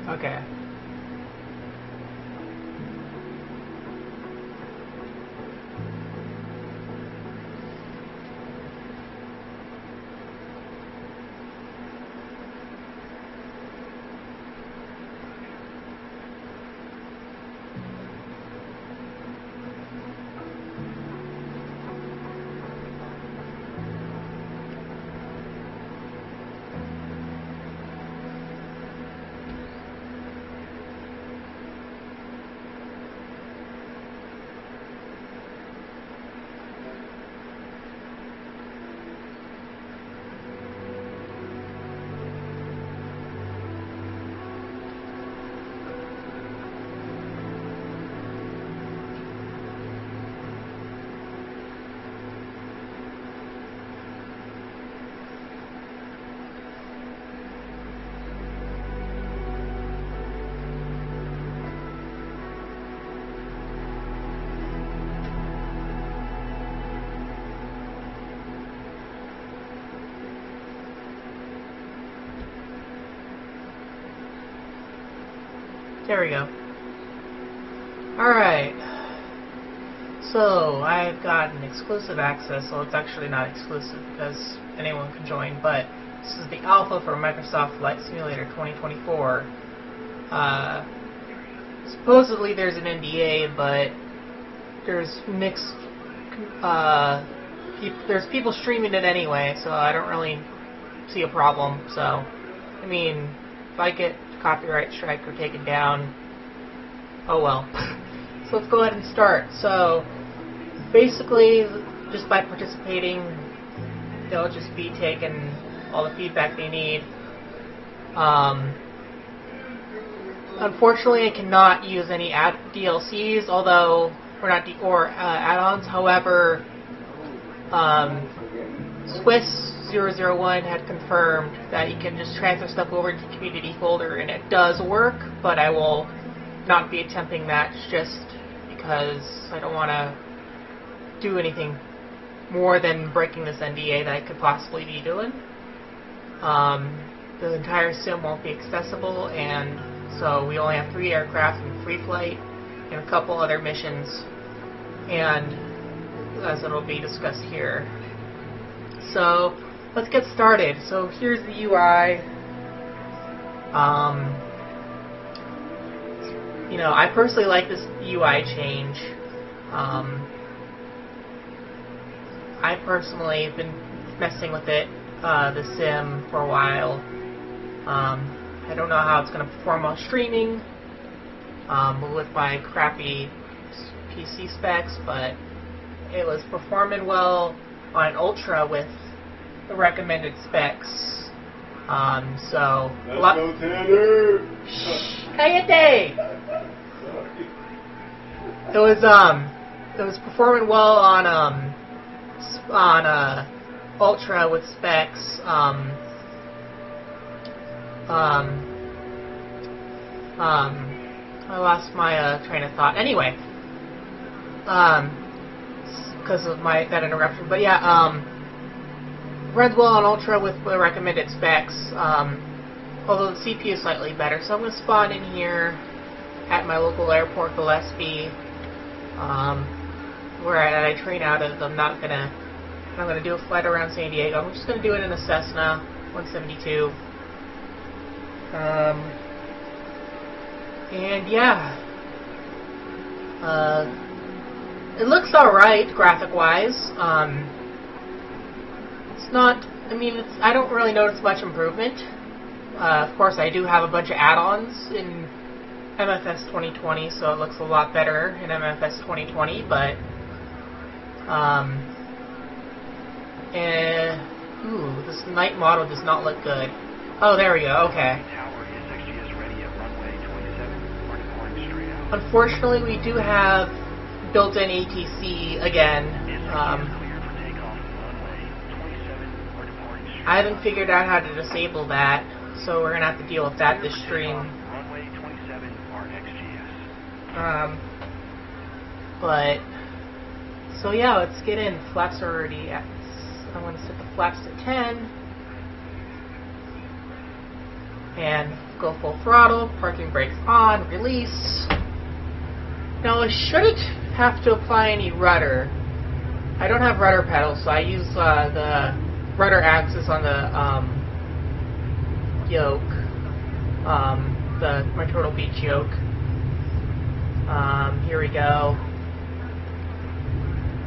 Okay. There we go. Alright. So, I've gotten exclusive access, so it's actually not exclusive because anyone can join, but this is the alpha for Microsoft Flight Simulator 2024. Supposedly there's an NDA, but there's mixed, there's people streaming it anyway, so I don't really see a problem. So, I mean, if I get copyright strike or taken down, oh well. So let's go ahead and start. So basically, just by participating, they'll just be taking all the feedback they need. Unfortunately, I cannot use any DLCs, although or not add-ons. However, Swiss001 had confirmed that you can just transfer stuff over to the community folder, and it does work. But I will not be attempting that just because I don't want to do anything more than breaking this NDA that I could possibly be doing. The entire sim won't be accessible, and so we only have 3 aircraft in free flight and a couple other missions, and as it'll be discussed here. So let's get started. So here's the UI. You know, I personally like this UI change. I personally have been messing with it, the sim, for a while. I don't know how it's going to perform while streaming with my crappy PC specs, but it was performing well on Ultra with the recommended specs. So let's go, Tanner! Hey, it was performing well on Ultra with specs. I lost my train of thought. Anyway, because of that interruption. But yeah, runs well on Ultra with the recommended specs. Although the CPU is slightly better. So I'm going to spawn in here at my local airport, Gillespie, where I train out of. I'm going to do a flight around San Diego. I'm just going to do it in a Cessna 172. And yeah, it looks alright graphic-wise. It's not, I mean, I don't really notice much improvement. Of course, I do have a bunch of add-ons in MFS 2020, so it looks a lot better in MFS 2020, but this night model does not look good. Oh, there we go, okay. Unfortunately, we do have built-in ATC again. I haven't figured out how to disable that, so we're going to have to deal with that this stream. But, so yeah, let's get in. Flaps are already at, I'm going to set the flaps to 10. And go full throttle, parking brakes on, release. Now I shouldn't have to apply any rudder. I don't have rudder pedals, so I use the rudder axis on the yoke, my Turtle Beach yoke. Here we go.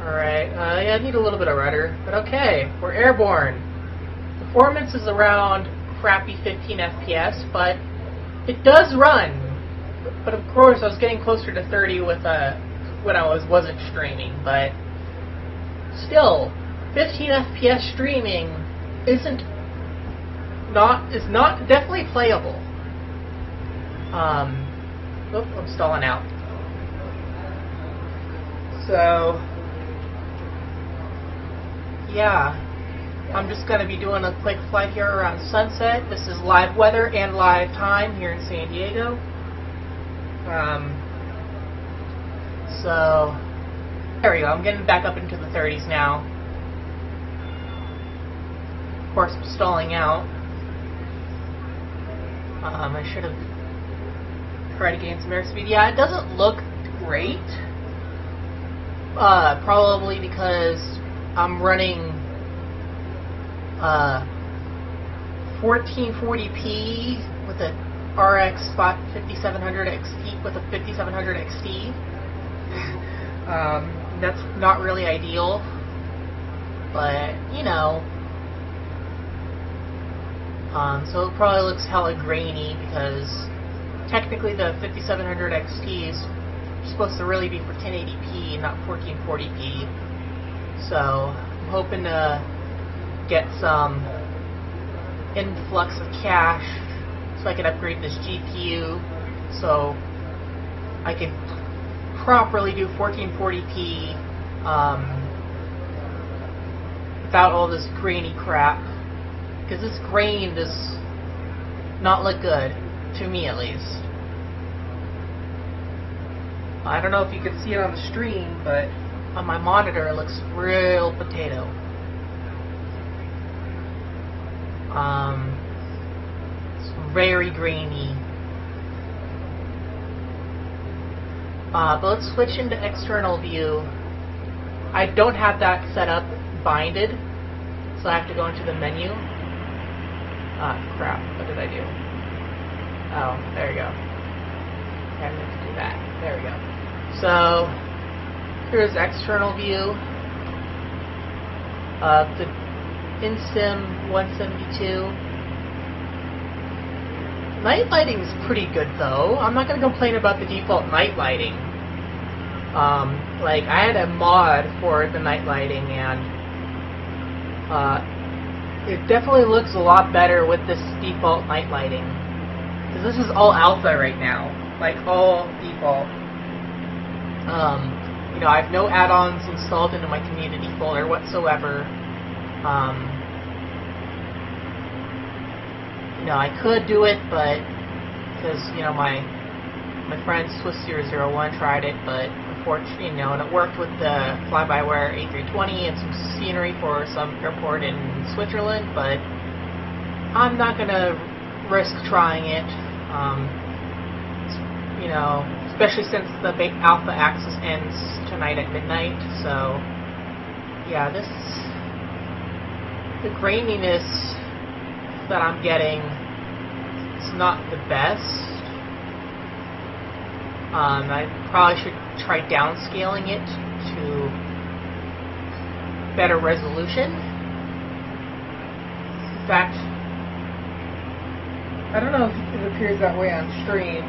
Alright, yeah, I need a little bit of rudder, but okay, we're airborne. Performance is around crappy 15 FPS, but it does run. But of course, I was getting closer to 30 with when I wasn't streaming, but still, 15 FPS streaming is not definitely playable. Oop, I'm stalling out. So, yeah, I'm just going to be doing a quick flight here around sunset. This is live weather and live time here in San Diego. So, there we go. I'm getting back up into the 30s now. Of course, I'm stalling out. I should have tried to gain some airspeed. Yeah, it doesn't look great. Probably because I'm running 1440p with a RX 5700 XT with a 5700 XT. That's not really ideal, but you know. So it probably looks hella grainy because technically the 5700 XT is supposed to really be for 1080p, not 1440p. So I'm hoping to get some influx of cash so I can upgrade this GPU so I can properly do 1440p without all this grainy crap, because this grain does not look good, to me at least. I don't know if you can see it on the stream, but on my monitor it looks real potato. It's very grainy. But let's switch into external view. I don't have that set up binded, so I have to go into the menu. Ah, crap. What did I do? Oh, there you go. Okay, I meant to do that. There we go. So, here's external view. The InSim 172. Night lighting is pretty good though. I'm not going to complain about the default night lighting. Like, I had a mod for the night lighting, and it definitely looks a lot better with this default night lighting. Because this is all alpha right now. Like, all default. You know, I have no add-ons installed into my community folder whatsoever. You know, I could do it, but because, you know, my friend Swiss001 tried it, but unfortunately, you know, and it worked with the fly-by-wire A320 and some scenery for some airport in Switzerland, but I'm not gonna risk trying it. You know, especially since the alpha access ends tonight at midnight. So, yeah, the graininess that I'm getting is not the best. I probably should try downscaling it to better resolution. In fact, I don't know if it appears that way on stream,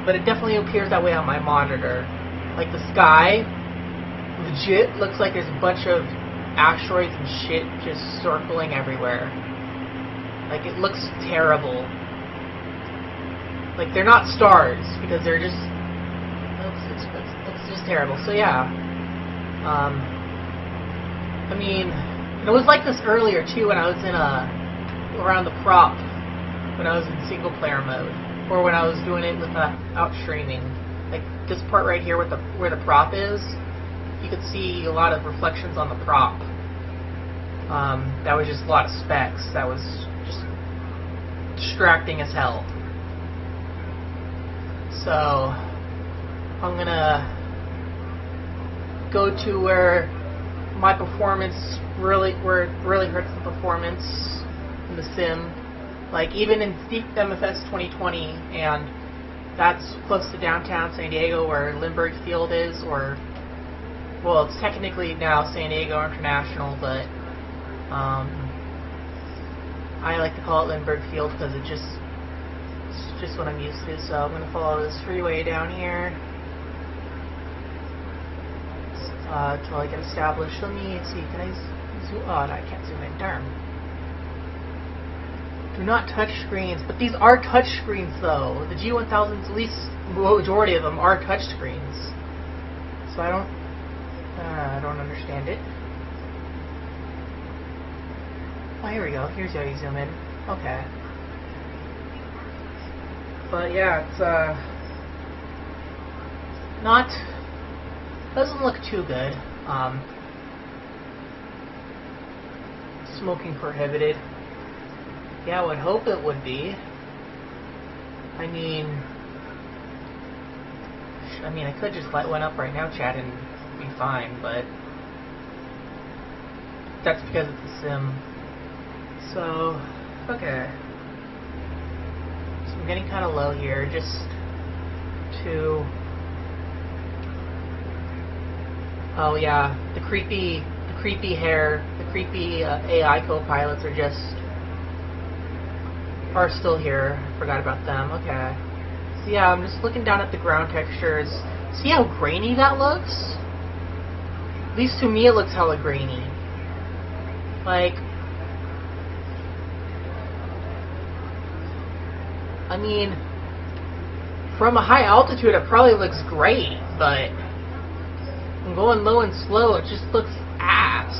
but it definitely appears that way on my monitor. Like, the sky legit looks like there's a bunch of asteroids and shit just circling everywhere. Like, it looks terrible. Like, they're not stars, because they're just... It's just terrible. So, yeah. I mean, it was like this earlier, too, when I was in around the prop, when I was in single-player mode, or when I was doing it with out streaming. Like, this part right here with where the prop is, you could see a lot of reflections on the prop. That was just a lot of specks. That was just distracting as hell. So I'm gonna go to where my performance where it really hurts the performance in the sim. Like even in Steep MFS 2020, and that's close to downtown San Diego where Lindbergh Field is, or well, it's technically now San Diego International, but I like to call it Lindbergh Field because it's just what I'm used to. So I'm gonna follow this freeway down here until I get established. Let me see. Can I zoom? Oh, no, I can't zoom in. Darn. Do not touch screens, but these are touch screens though. The G1000s, at least the majority of them, are touch screens. So I don't understand it. Oh, here we go. Here's how you zoom in. Okay. But yeah, it's doesn't look too good. Smoking prohibited. Yeah, I would hope it would be. I mean, I could just light one up right now, chat, and be fine, but that's because it's a sim. So, okay. So I'm getting kind of low here, just to... Oh yeah, the creepy AI co-pilots are still here. Forgot about them. Okay. So yeah, I'm just looking down at the ground textures. See how grainy that looks? At least to me it looks hella grainy. Like, I mean, from a high altitude it probably looks great, but I'm going low and slow, it just looks ass.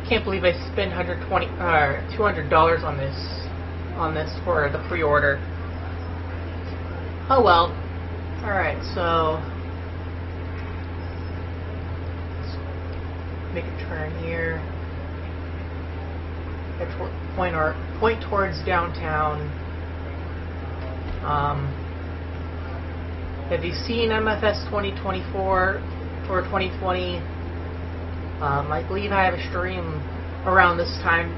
Can't believe I spent $200 on this for the pre-order. Oh well. Alright, so let's make a turn here. Point towards downtown. Have you seen MFS 2024 or 2020? I believe I have a stream around this time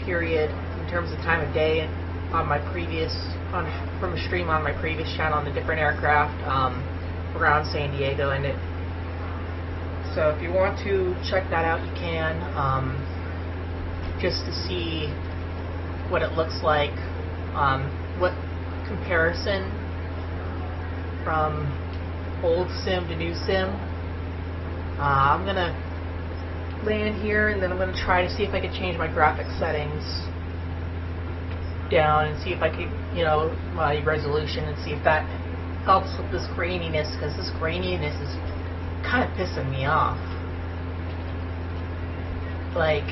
period in terms of time of day on my from a stream on my previous channel on a different aircraft around San Diego, and so if you want to check that out, you can, just to see what it looks like, what comparison from old sim to new sim. I'm gonna land here, and then I'm gonna try to see if I can change my graphics settings down and see if I could, my resolution, and see if that helps with this graininess, because this graininess is kind of pissing me off. Like,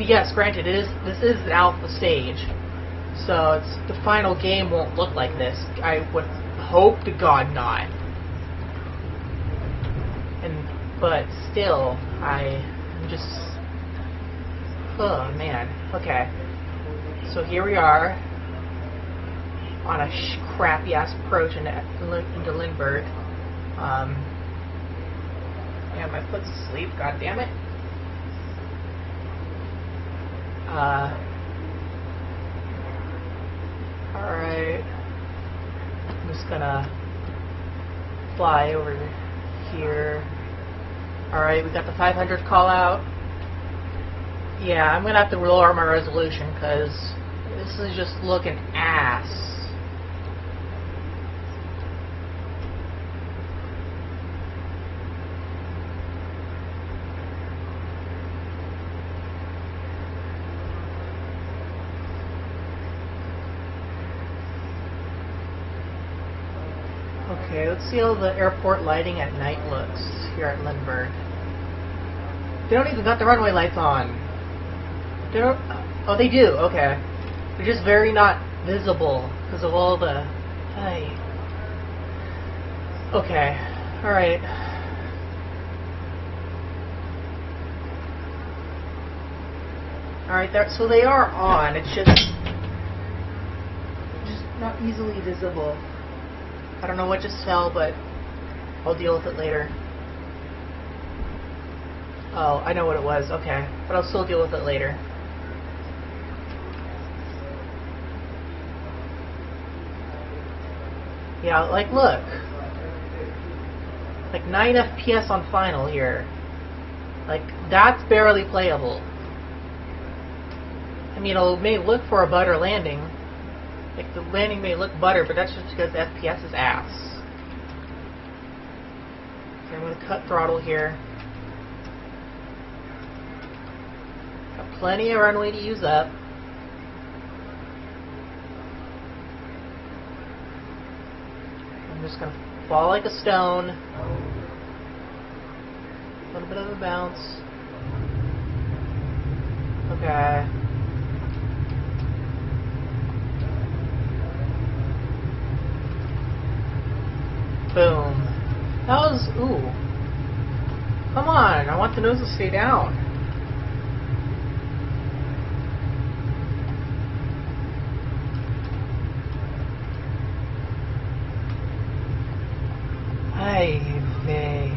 yes, granted, this is the alpha stage, so the final game won't look like this. I would hope to God not. But still, I'm just... Oh, man. Okay. So here we are on a crappy-ass approach into Lindbergh. Yeah, my foot's asleep. God damn it. Alright. I'm just gonna fly over here. Alright, we got the 500 call out. Yeah, I'm gonna have to lower my resolution because this is just looking ass. Okay, let's see how the airport lighting at night looks here at Lindbergh. They don't even got the runway lights on. They don't. Oh, they do. Okay, they're just very not visible because of all the. Hey. Okay. All right. Alright, so they are on. It's just not easily visible. I don't know what just fell, but I'll deal with it later. Oh, I know what it was. Okay. But I'll still deal with it later. Yeah, like, look. Like, 9 FPS on final here. Like, that's barely playable. I mean, it may look for a butter landing. Like, the landing may look butter, but that's just because the FPS is ass. Okay, I'm going to cut throttle here. Got plenty of runway to use up. I'm just going to fall like a stone. A little bit of a bounce. Okay. Boom. That was, ooh. Come on, I want the nose to stay down. Ay, vey.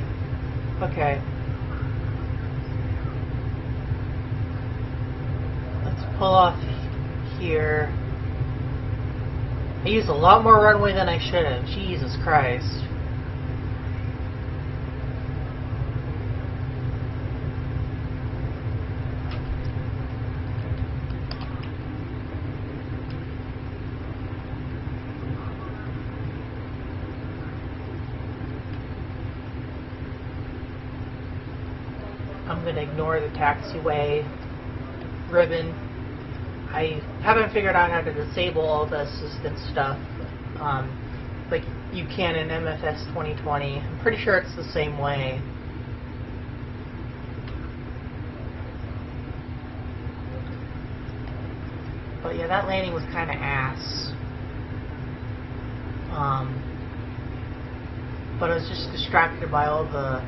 Okay. Let's pull off here. I used a lot more runway than I should have. Jesus Christ. I'm going to ignore the taxiway ribbon. I haven't figured out how to disable all the assistance stuff like you can in MFS 2020. I'm pretty sure it's the same way. But yeah, that landing was kind of ass. But I was just distracted by all the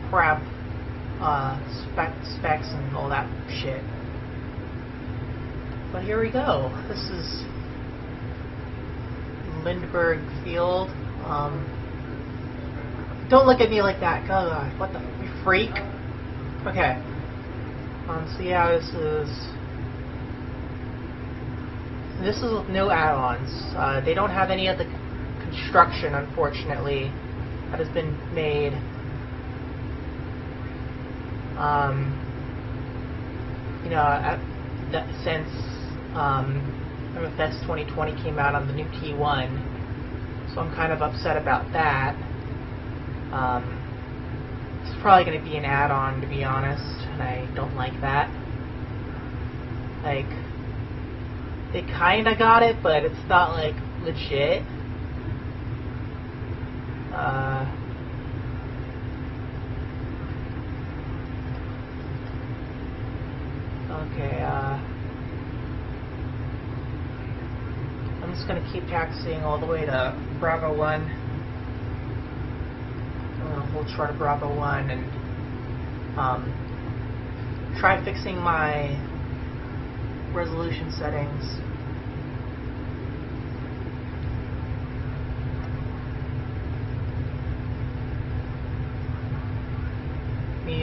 crap specs and all that shit. But here we go. This is Lindbergh Field. Don't look at me like that. God, what the you freak? Okay. So yeah, this is with no add-ons. They don't have any of the construction, unfortunately, that has been made. You know, since MSFS 2020 came out on the new T1, so I'm kind of upset about that. It's probably going to be an add-on, to be honest, and I don't like that. Like, they kind of got it, but it's not, like, legit. Okay, I'm just going to keep taxiing all the way to Bravo 1. I'm going to hold short of Bravo 1 and try fixing my resolution settings.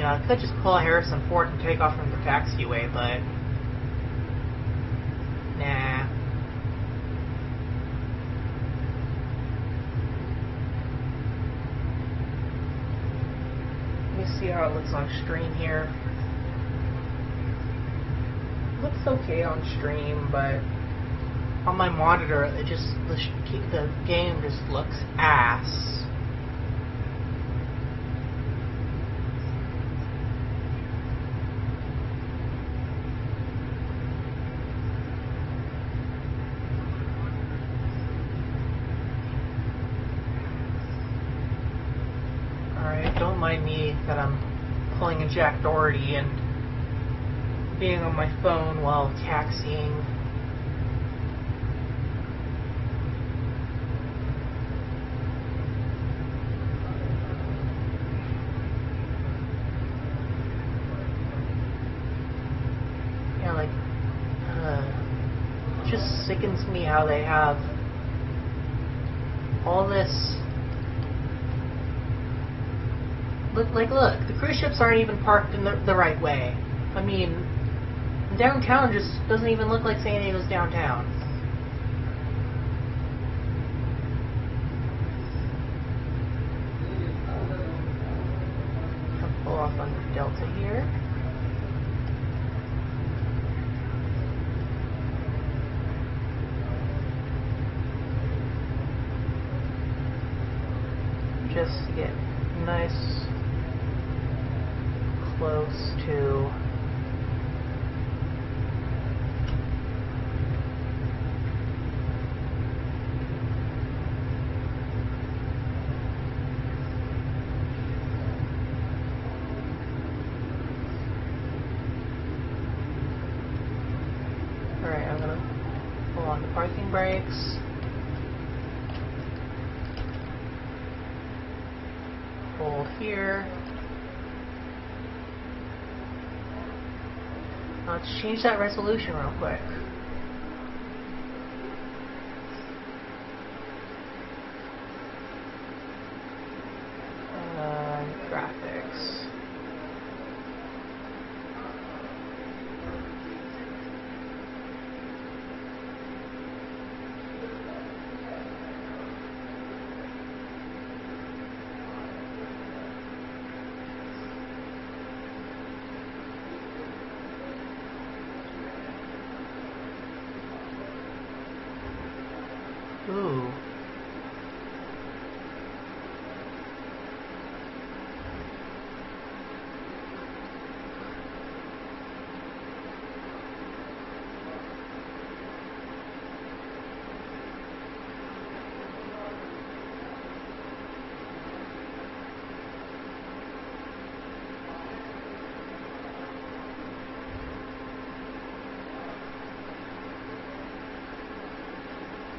I could just pull a Harrison Ford and take off from the taxiway, but nah. Let me see how it looks on stream here. It looks okay on stream, but on my monitor, it just the game just looks ass. Don't mind me that I'm pulling a Jack Doherty and being on my phone while taxiing. like, it just sickens me how they have all this. Look, the cruise ships aren't even parked in the right way. I mean, downtown just doesn't even look like San Diego's downtown. I'll pull off on the Delta here. Just to get nice close to Alright, I'm gonna pull on the parking brakes. Hold here. Let's change that resolution real quick. Graphics. Ooh.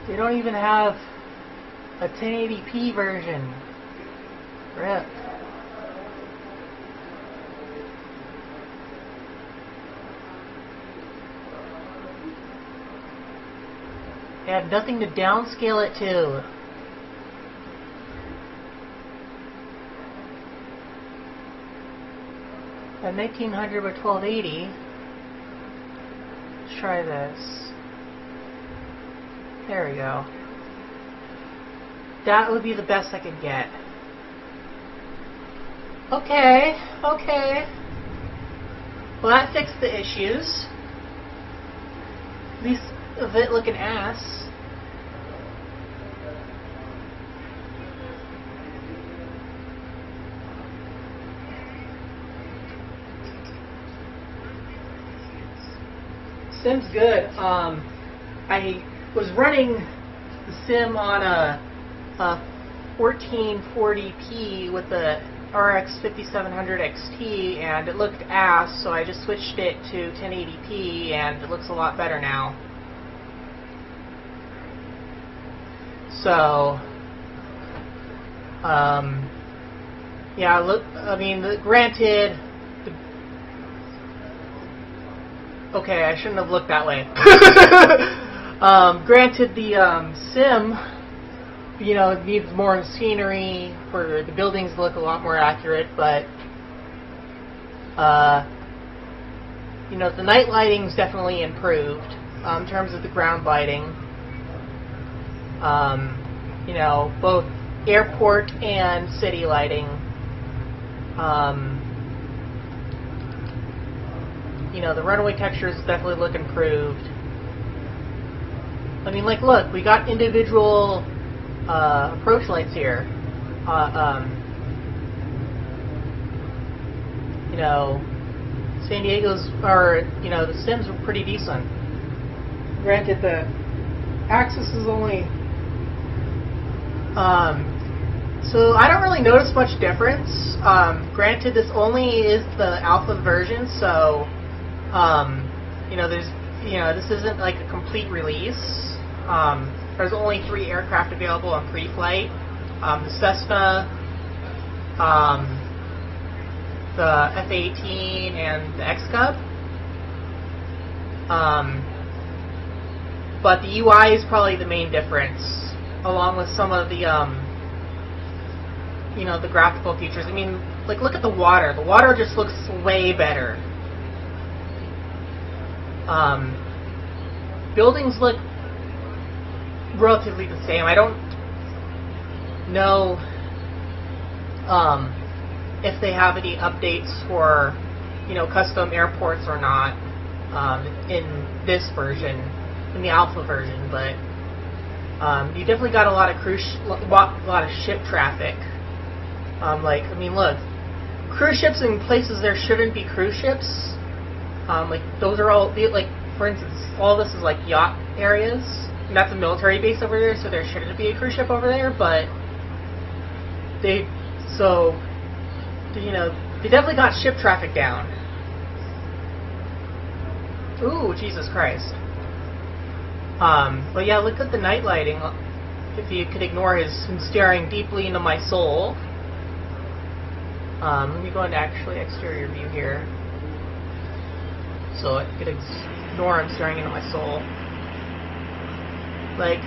They don't even have a 1080p version. Rip. They have nothing to downscale it to. At 1900 by 1280. Let's try this. There we go. That would be the best I could get. Okay, okay. Well, that fixed the issues. At least of it looking ass. Sim's good. I was running the sim on a 1440p with the RX 5700 XT, and it looked ass, so I just switched it to 1080p, and it looks a lot better now. So, yeah, look, I mean, granted, okay, I shouldn't have looked that way. Granted, the sim, you know, it needs more scenery for the buildings to look a lot more accurate, but, you know, the night lighting's definitely improved in terms of the ground lighting. You know, both airport and city lighting. You know, the runway textures definitely look improved. I mean, like, look, we got individual approach lights here. You know, San Diego's, or, you know, the sims were pretty decent. Granted, the axis is only, so I don't really notice much difference. Granted, this only is the alpha version, so, you know, this isn't like a complete release. There's only 3 aircraft available on pre-flight. The Cessna, the F-18, and the X-Cub. But the UI is probably the main difference, along with some of the, the graphical features. I mean, like, look at the water. The water just looks way better. Buildings look relatively the same. I don't know if they have any updates for, custom airports or not in this version, in the alpha version, but you definitely got a lot of lot of ship traffic. Look, cruise ships in places there shouldn't be cruise ships. Those are all, like, for instance, all this is like yacht areas. And that's a military base over there, so there shouldn't be a cruise ship over there. But they definitely got ship traffic down. Ooh, Jesus Christ. But yeah, look at the night lighting. If you could ignore him staring deeply into my soul. Let me go into actually exterior view here, so I could ignore him staring into my soul. Like,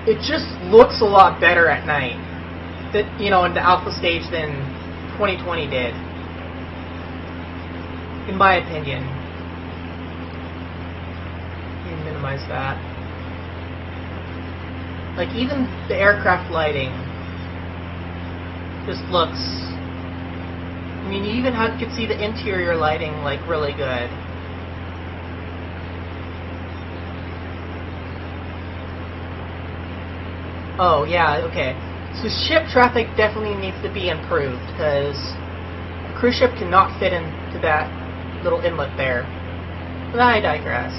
it just looks a lot better at night, in the alpha stage than 2020 did, in my opinion. Let me minimize that. Like, even the aircraft lighting just looks, you even could see the interior lighting, like, really good. Oh, yeah, okay. So ship traffic definitely needs to be improved, because a cruise ship cannot fit into that little inlet there. But I digress.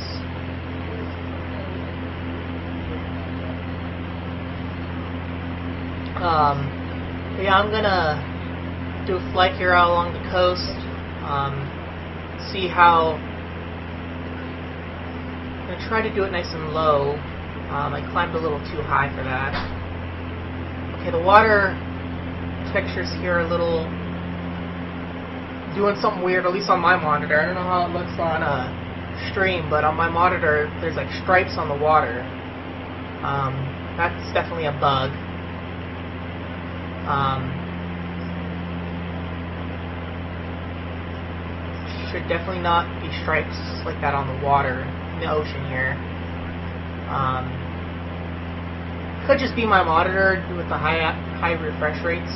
Yeah, I'm gonna do a flight here out along the coast, see how, I'm gonna try to do it nice and low. I climbed a little too high for that. Okay, the water textures here are a little doing something weird, at least on my monitor. I don't know how it looks on stream, but on my monitor there's like stripes on the water. That's definitely a bug. Should definitely not be stripes like that on the water in the ocean here. Could just be my monitor with the high refresh rates.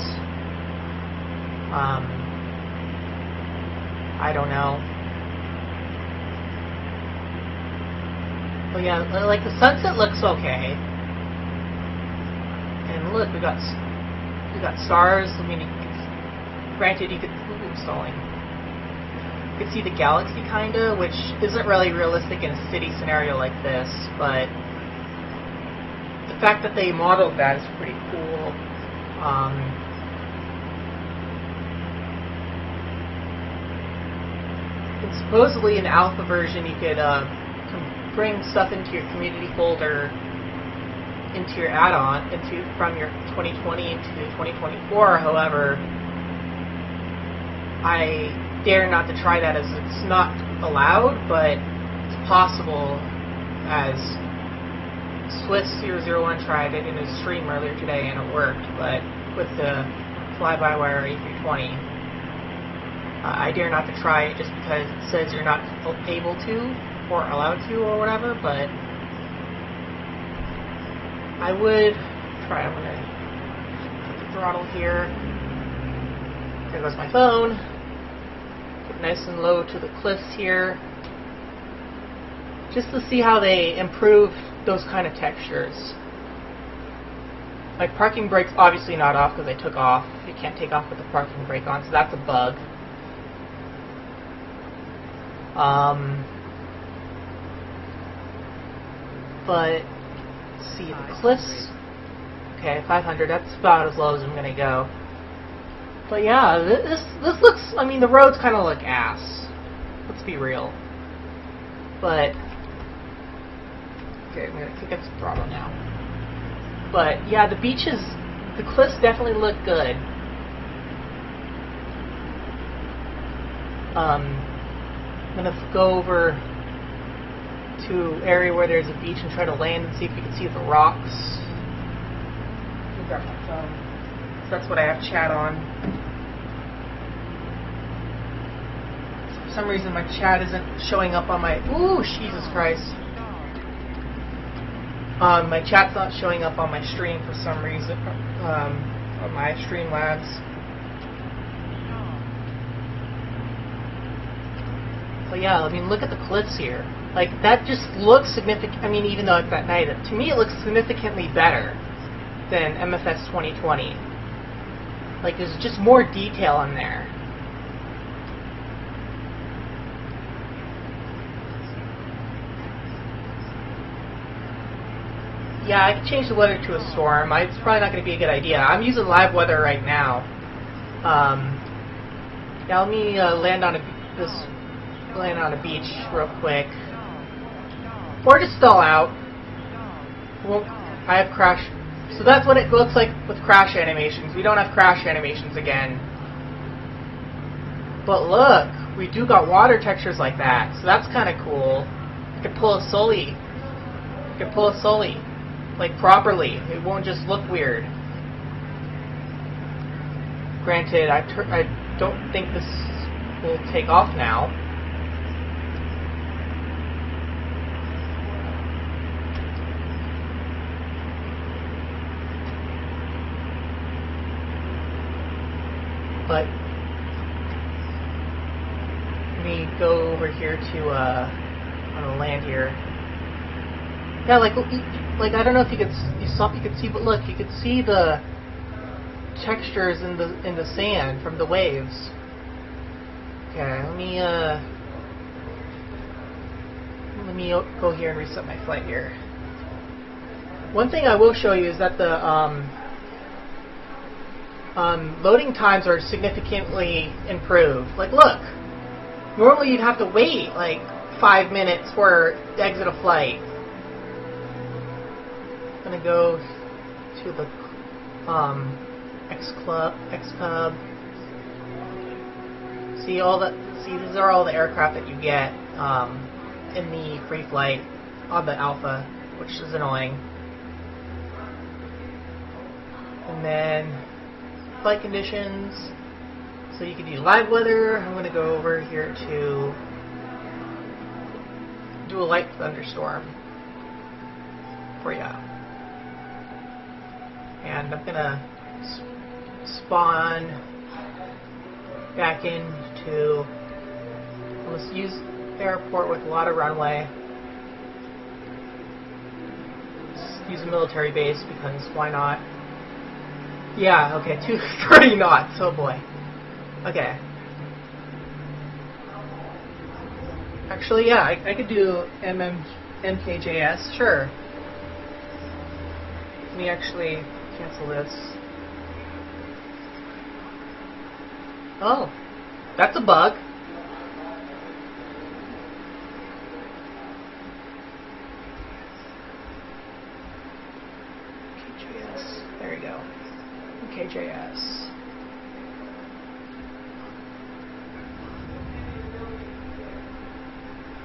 I don't know. But yeah, like the sunset looks okay. And look, we got stars. I mean, granted, you could stalling. You could see the galaxy kinda, which isn't really realistic in a city scenario like this, but the fact that they modeled that is pretty cool. And supposedly in the alpha version you could bring stuff into your community folder, into your add-on, from your 2020 into 2024. However, I dare not to try that, as it's not allowed, but it's possible, as Swiss001 tried it in his stream earlier today and it worked, but with the fly-by-wire A320. I dare not to try it just because it says you're not able to or allowed to or whatever, but I would try. I'm going to put the throttle here. There goes my phone. Get nice and low to the cliffs here, just to see how they improve those kind of textures. Like parking brake's obviously not off because I took off. You can't take off with the parking brake on, so that's a bug. But let's see, the cliffs. Okay, 500. That's about as low as I'm gonna go. But yeah, this looks. I mean, the roads kind of look ass. Let's be real. But okay, I'm gonna kick up the throttle now. But yeah, the beaches, the cliffs definitely look good. I'm gonna go over to an area where there's a beach and try to land and see if we can see the rocks. Let me grab my phone. That's what I have chat on. For some reason my chat isn't showing up on my... Ooh, Jesus Christ. My chat's not showing up on my stream for some reason. On my Streamlabs. But yeah, I mean, look at the cliffs here. Like, that just looks significant. I mean, even though it's at night, to me it looks significantly better than MFS 2020. Like, there's just more detail in there. Yeah, I could change the weather to a storm. It's probably not going to be a good idea. I'm using live weather right now. Yeah, let me land on a beach real quick, or just stall out. Well, I have crash. So that's what it looks like with crash animations. We don't have crash animations again. But look, we do got water textures like that, so that's kind of cool. I could pull a Sully. Like, properly. It won't just look weird. Granted, I don't think this will take off now. But let me go over here to on the land here. Yeah, like I don't know if you could see, but look, you could see the textures in the sand from the waves. Okay, let me go here and reset my flight here. One thing I will show you is that the loading times are significantly improved. Like, look, normally you'd have to wait like 5 minutes for the exit a flight. I'm gonna go to the X-Cub. See these are all the aircraft that you get in the free flight on the Alpha, which is annoying. And then flight conditions. So you can do live weather. I'm going to go over here to do a light thunderstorm for ya. And I'm going to spawn back into, let's use airport with a lot of runway. Let's use a military base because why not? Yeah, okay, 230 knots, oh boy. Okay. Actually, yeah, I could do MKJS, sure. Let me actually cancel this. Oh, that's a bug. MKJS, there you go. MKJS.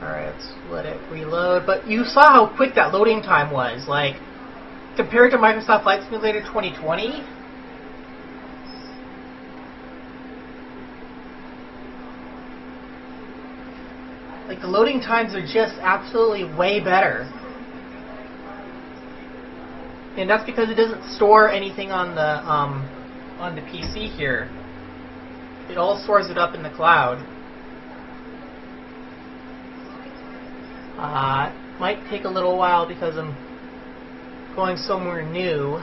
Alright, let's let it reload. But you saw how quick that loading time was. Like, compared to Microsoft Flight Simulator 2020, like, the loading times are just absolutely way better. And that's because it doesn't store anything on the PC here. It all stores it up in the cloud. It might take a little while because I'm going somewhere new.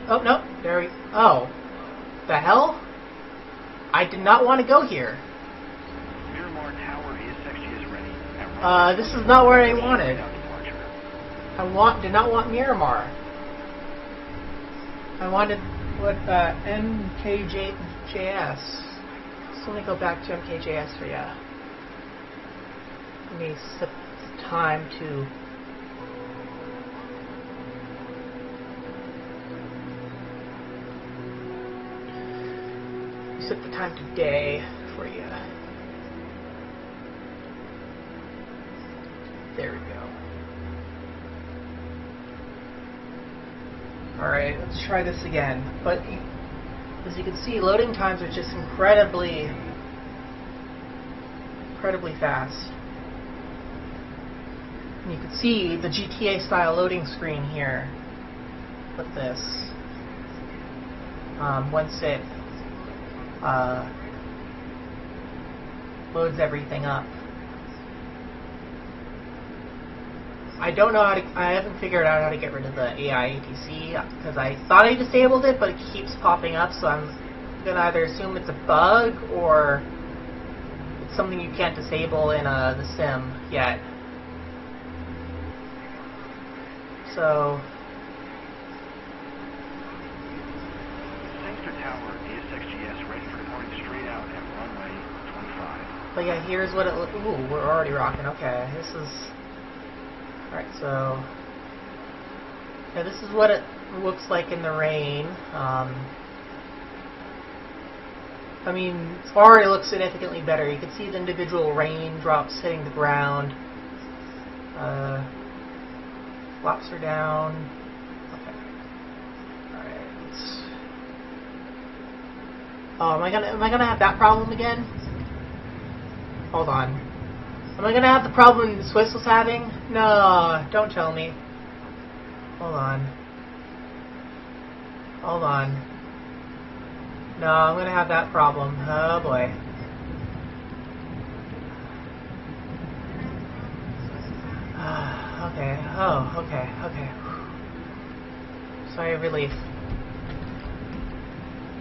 Oh no, there we. Oh, the hell! I did not want to go here. This is not where I wanted. Did not want Miramar. I wanted what MKJS. So let me go back to MKJS for ya. Let me set the time to. Set the time to day for you. There we go. Alright, let's try this again. But as you can see, loading times are just incredibly fast. And you can see the GTA style loading screen here with this. Once it loads everything up. I don't know how to, I haven't figured out how to get rid of the AI ATC because I thought I disabled it, but it keeps popping up, so I'm going to either assume it's a bug or it's something you can't disable in the sim yet. So Sangster Tower, ASXGS, ready for departing straight out at runway 25. but yeah, here's what it looks. Ooh, we're already rocking. Okay, this is. Alright, so. Yeah, this is what it looks like in the rain. I mean, it already looks significantly better. You can see the individual raindrops hitting the ground. Flaps are down. Okay. Alright. Oh, am I gonna have that problem again? Hold on. Am I gonna have the problem the Swiss was having? No, don't tell me. Hold on. Hold on. No, I'm gonna have that problem. Oh boy. Okay. Oh, okay. Okay. Sigh of relief.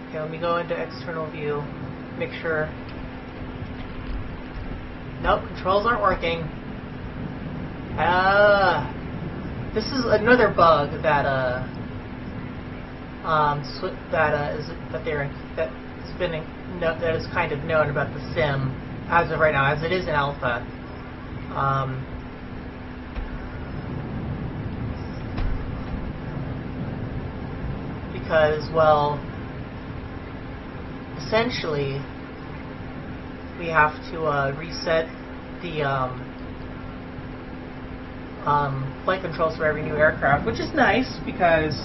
Okay, let me go into external view. Make sure. Nope, controls aren't working. This is another bug that that is kind of known about the sim as of right now, as it is in alpha. Because, well, essentially, we have to reset the flight controls for every new aircraft, which is nice because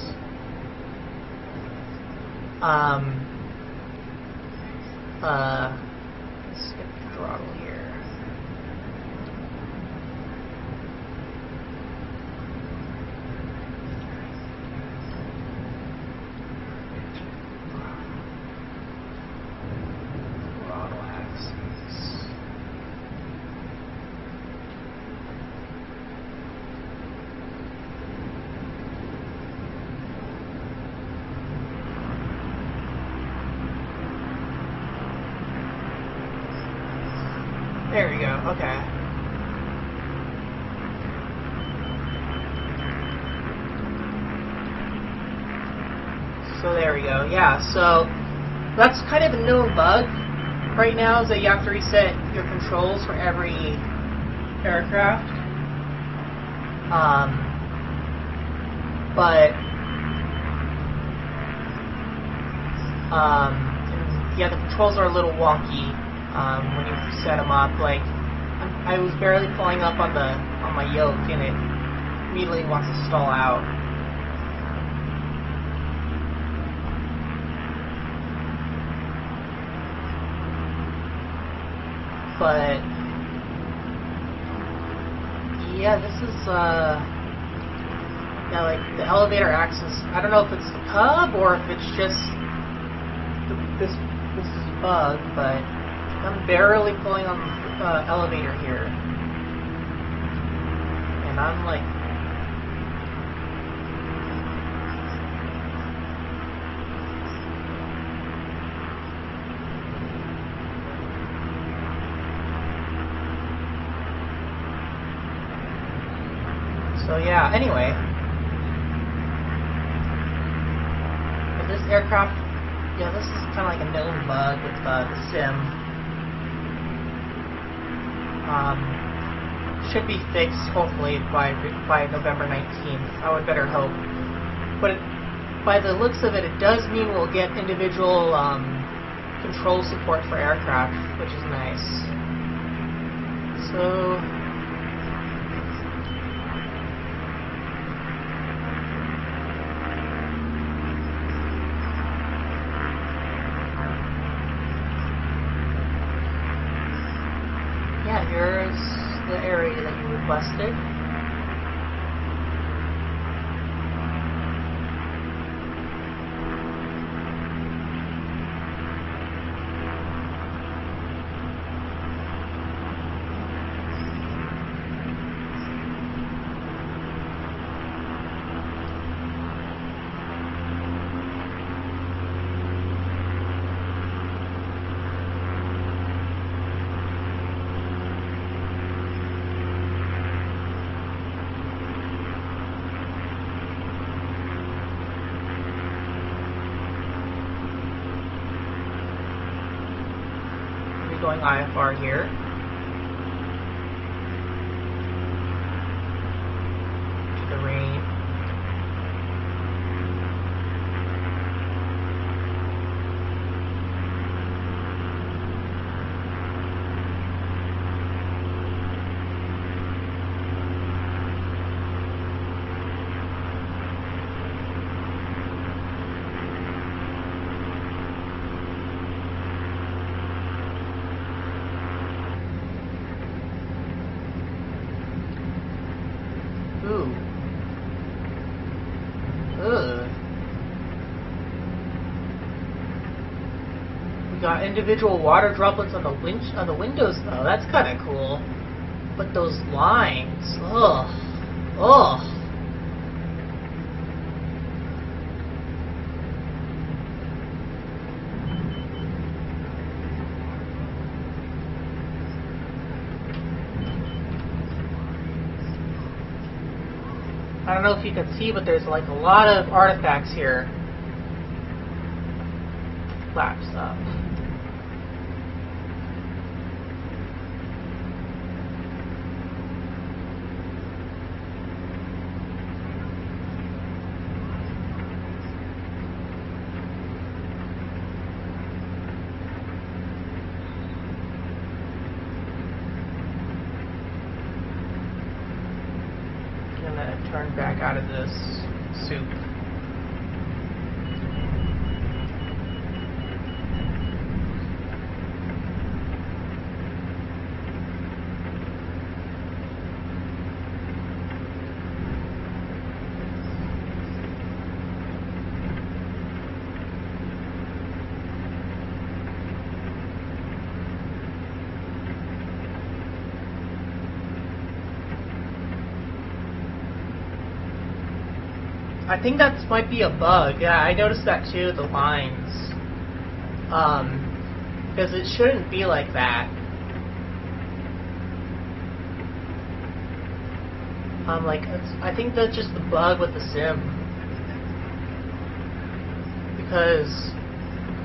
let's get the throttle here. Throttle axis. There we go, okay. So there we go, yeah, so that's kind of a known bug right now, is that you have to reset your controls for every aircraft. Yeah, the controls are a little wonky. When you set them up, like I was barely pulling up on my yoke, and it immediately wants to stall out. But yeah, this is yeah, like the elevator axis. I don't know if it's the cub or if it's just this is a bug, but I'm barely pulling on the elevator here. And I'm like... So yeah, anyway. This aircraft... Yeah, this is kind of like a known bug with the sim. Should be fixed hopefully by November 19th. I would better hope. But by the looks of it, it does mean we'll get individual control support for aircraft, which is nice. So here's the area that you requested. Going IFR here. To the rain. Ooh. Ugh. We got individual water droplets on the windows though. That's kind of cool. But those lines, ugh, ugh. I don't know if you can see, but there's like a lot of artifacts here. Flaps up. Turn back out of this soup. I think that might be a bug. Yeah, I noticed that too, the lines. Because it shouldn't be like that. I think that's just the bug with the sim. Because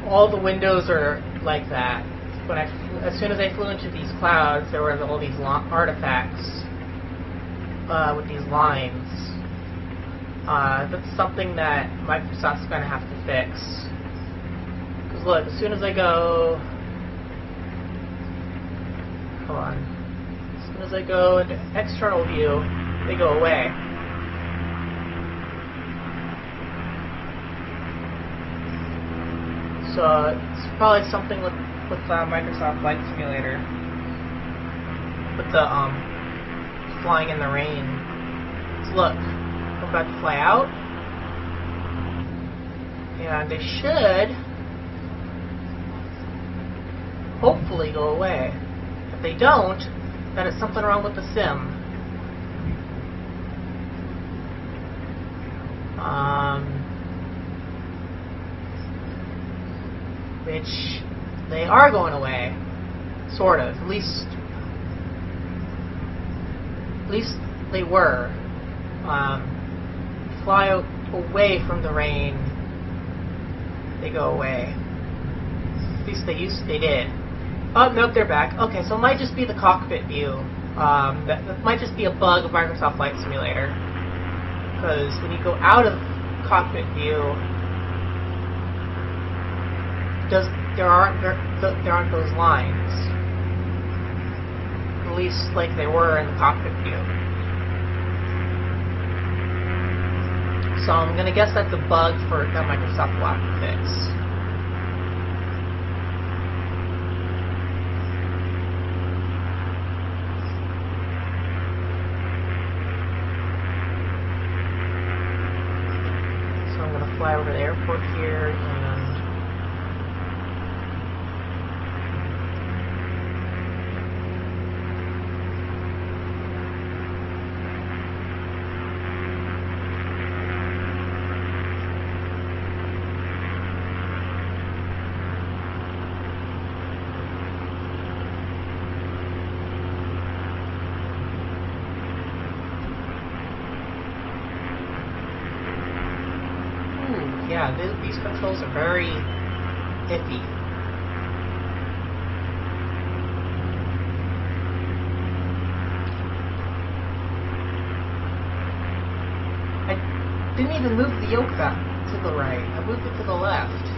all the windows are like that. As soon as I flew into these clouds, there were all these artifacts with these lines. That's something that Microsoft's going to have to fix. Because look, as soon as I go... Come on. As soon as I go into external view, they go away. So it's probably something with Microsoft Flight Simulator. With the flying in the rain. So look. I'm about to fly out, and they should hopefully go away. If they don't, then it's something wrong with the sim. Which they are going away, sort of. At least they were. Fly away from the rain, they go away. At least they did. Oh, nope, they're back. Okay, so it might just be the cockpit view. That might just be a bug of Microsoft Flight Simulator. Because when you go out of cockpit view, there aren't those lines. At least like they were in the cockpit view. So I'm going to guess that's a bug that Microsoft will have to fix. fly over to the airport here and yeah, these controls are very iffy. I didn't even move the yoke back to the right. I moved it to the left.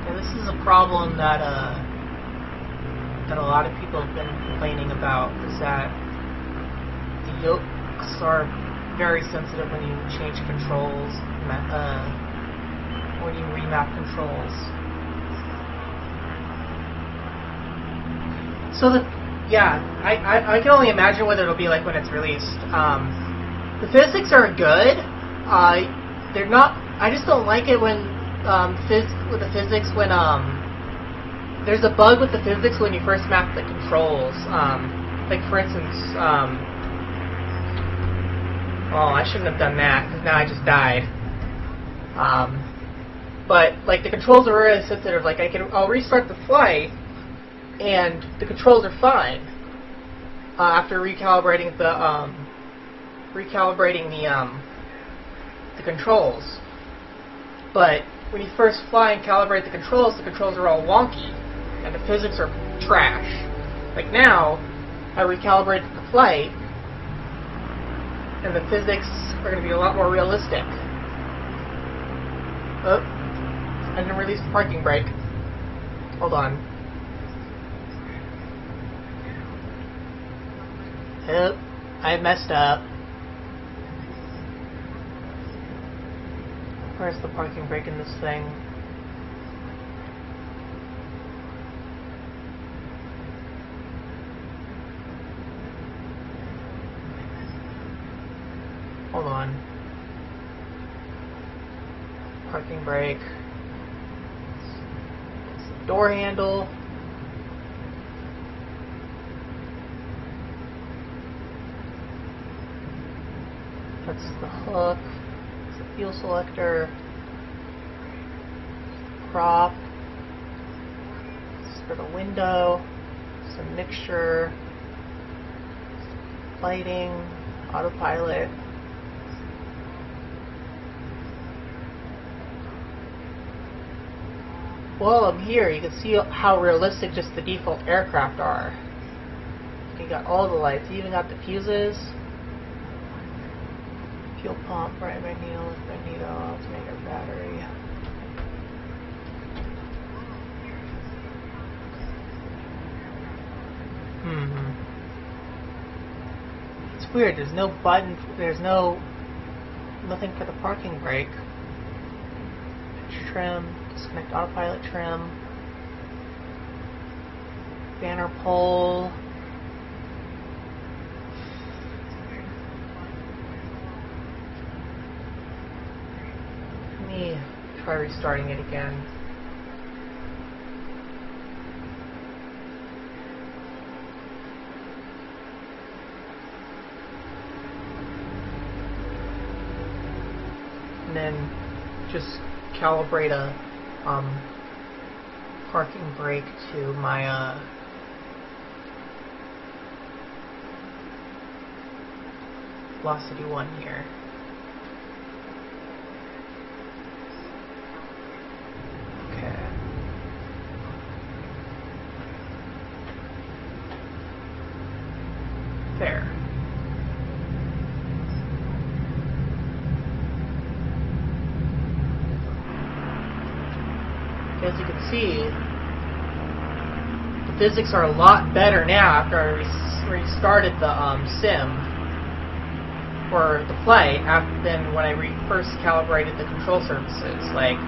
This is a problem that that a lot of people have been complaining about, is that the yokes are very sensitive when you change controls, when you remap controls. So yeah, I can only imagine what it'll be like when it's released. The physics are good. They're not. I just don't like it when with the physics when there's a bug with the physics when you first map the controls. Like for instance, oh, I shouldn't have done that because now I just died. But like the controls are really sensitive. Like I'll restart the flight and the controls are fine after recalibrating the controls. But when you first fly and calibrate the controls are all wonky, and the physics are trash. Like now, I recalibrated the flight, and the physics are going to be a lot more realistic. Oh, I didn't release the parking brake. Hold on. Yep, I messed up. Where's the parking brake in this thing? Hold on. Parking brake. It's the door handle. That's the hook. Fuel selector, prop, this is for the window, some mixture, lighting, autopilot. While I'm here, you can see how realistic just the default aircraft are. You got all the lights, you even got the fuses. Fuel pump, bright magneto, alternator, battery. It's weird, there's no button, there's nothing for the parking brake. Trim, disconnect autopilot trim. Banner pole. Try restarting it again. And then just calibrate a parking brake to my velocity 1 here. As you can see, the physics are a lot better now after I restarted the sim or the play than when I first calibrated the control surfaces. Like,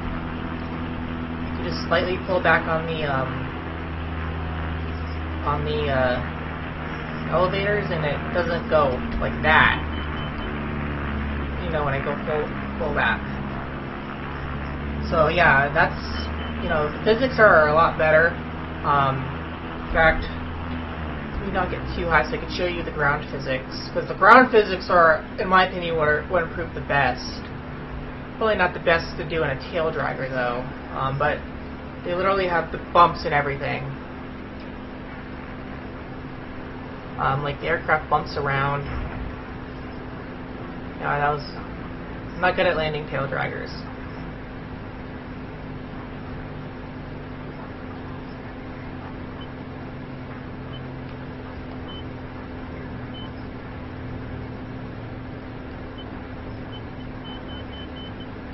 you just slightly pull back on the elevators, and it doesn't go like that. You know, when I go full back. So yeah, that's, you know, the physics are a lot better. In fact, let me not get too high so I can show you the ground physics, because the ground physics are, in my opinion, what improved the best. Probably not the best to do in a tail dragger though, but they literally have the bumps and everything. Like the aircraft bumps around. Yeah, I'm not good at landing tail draggers.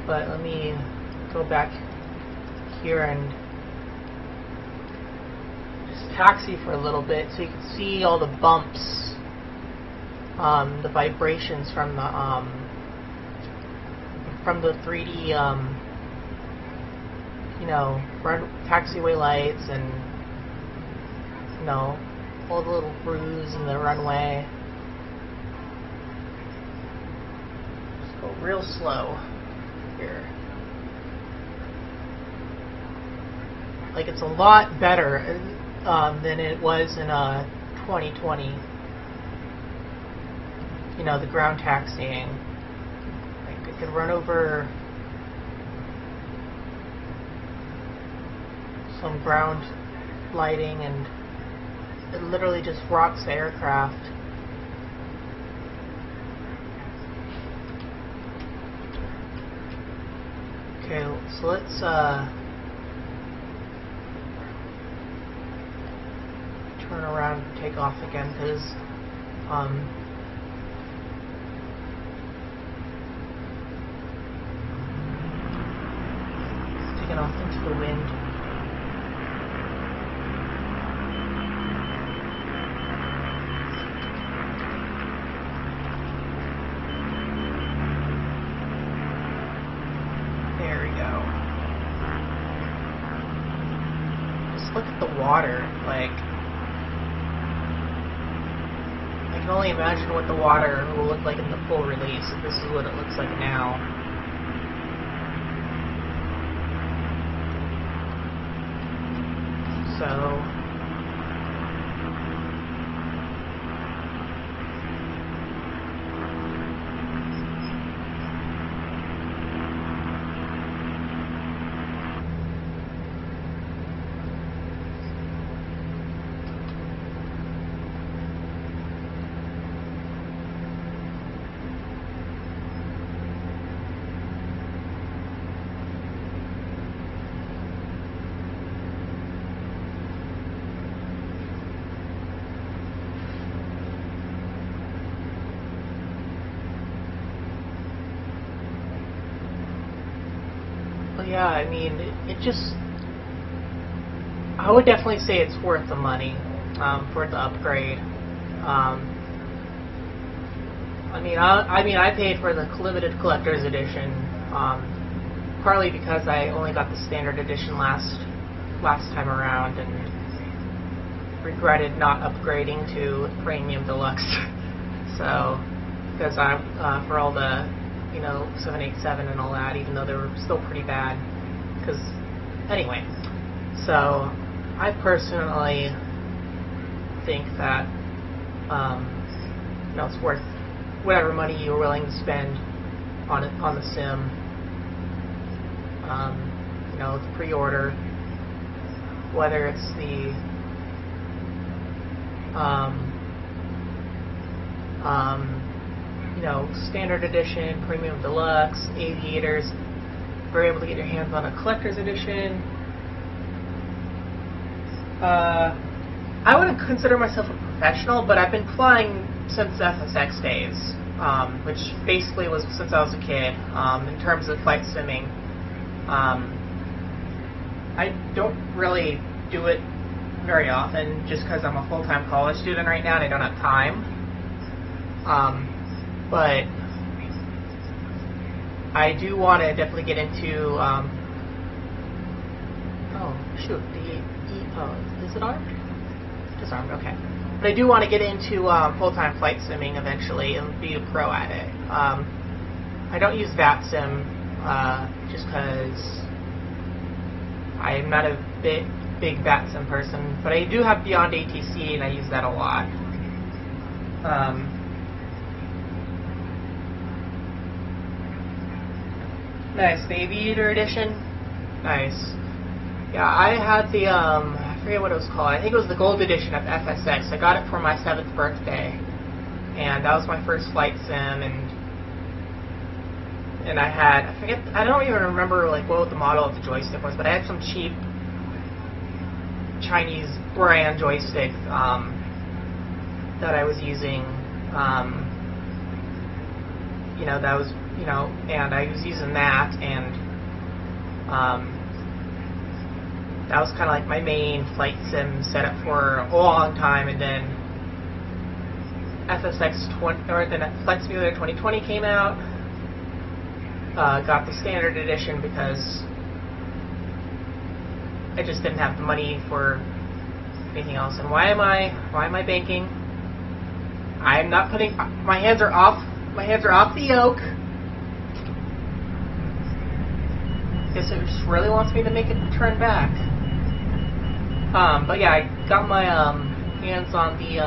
But let me go back here and just taxi for a little bit so you can see all the bumps, the vibrations from the 3D, you know, taxiway lights, and you know, all the little grooves in the runway. Just go real slow here. Like, it's a lot better than it was in 2020. You know, the ground taxiing. Like, I could run over some ground lighting, and it literally just rocks the aircraft. Okay, so let's turn around and take off again, because taking off into the wind. Look at the water. Like, I can only imagine what the water will look like in the full release, if this is what it looks like now. So yeah, I mean, it just, I would definitely say it's worth the money for the upgrade. I mean, I paid for the limited collector's edition, partly because I only got the standard edition last time around, and regretted not upgrading to premium deluxe. So, because for all the, you know, 787 and all that, even though they were still pretty bad. Because, anyway, so I personally think that, you know, it's worth whatever money you're willing to spend on the sim. You know, the pre-order, whether it's the you know, standard edition, premium deluxe, aviators. If you're able to get your hands on a collector's edition, I wouldn't consider myself a professional, but I've been flying since FSX days, which basically was since I was a kid, in terms of flight simming. I don't really do it very often just because I'm a full-time college student right now and I don't have time. But I do want to definitely get into, oh shoot, is it armed? Disarmed, okay. But I do want to get into full-time flight simming eventually and be a pro at it. I don't use VATSIM just because I'm not a big VATSIM person, but I do have Beyond ATC and I use that a lot. Nice, the Aviator Edition. Nice. Yeah, I had the, I forget what it was called. I think it was the Gold Edition of FSX. I got it for my 7th birthday. And that was my first flight sim, and I had, I don't even remember like what the model of the joystick was, but I had some cheap Chinese brand joystick that I was using, that was, and I was using that, and that was kind of like my main flight sim setup for a long time. And then FSX the Flight Simulator 2020 came out. Got the standard edition because I just didn't have the money for anything else. And why am I banking? I am not putting my hands are off the yoke. Guess it just really wants me to make it turn back. But yeah, I got my hands on the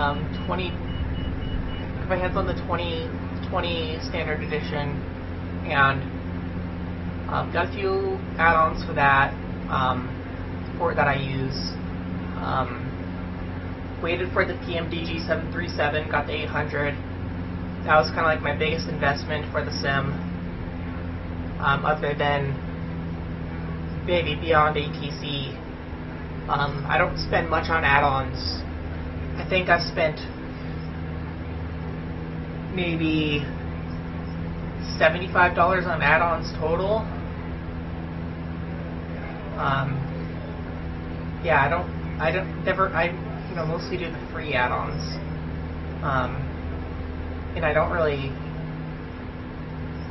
2020 standard edition, and got a few add-ons for that that I use. Waited for the PMDG 737, got the 800. That was kind of like my biggest investment for the sim, other than maybe Beyond ATC. I don't spend much on add-ons. I think I've spent maybe $75 on add-ons total. Yeah, I mostly do the free add-ons. And I don't really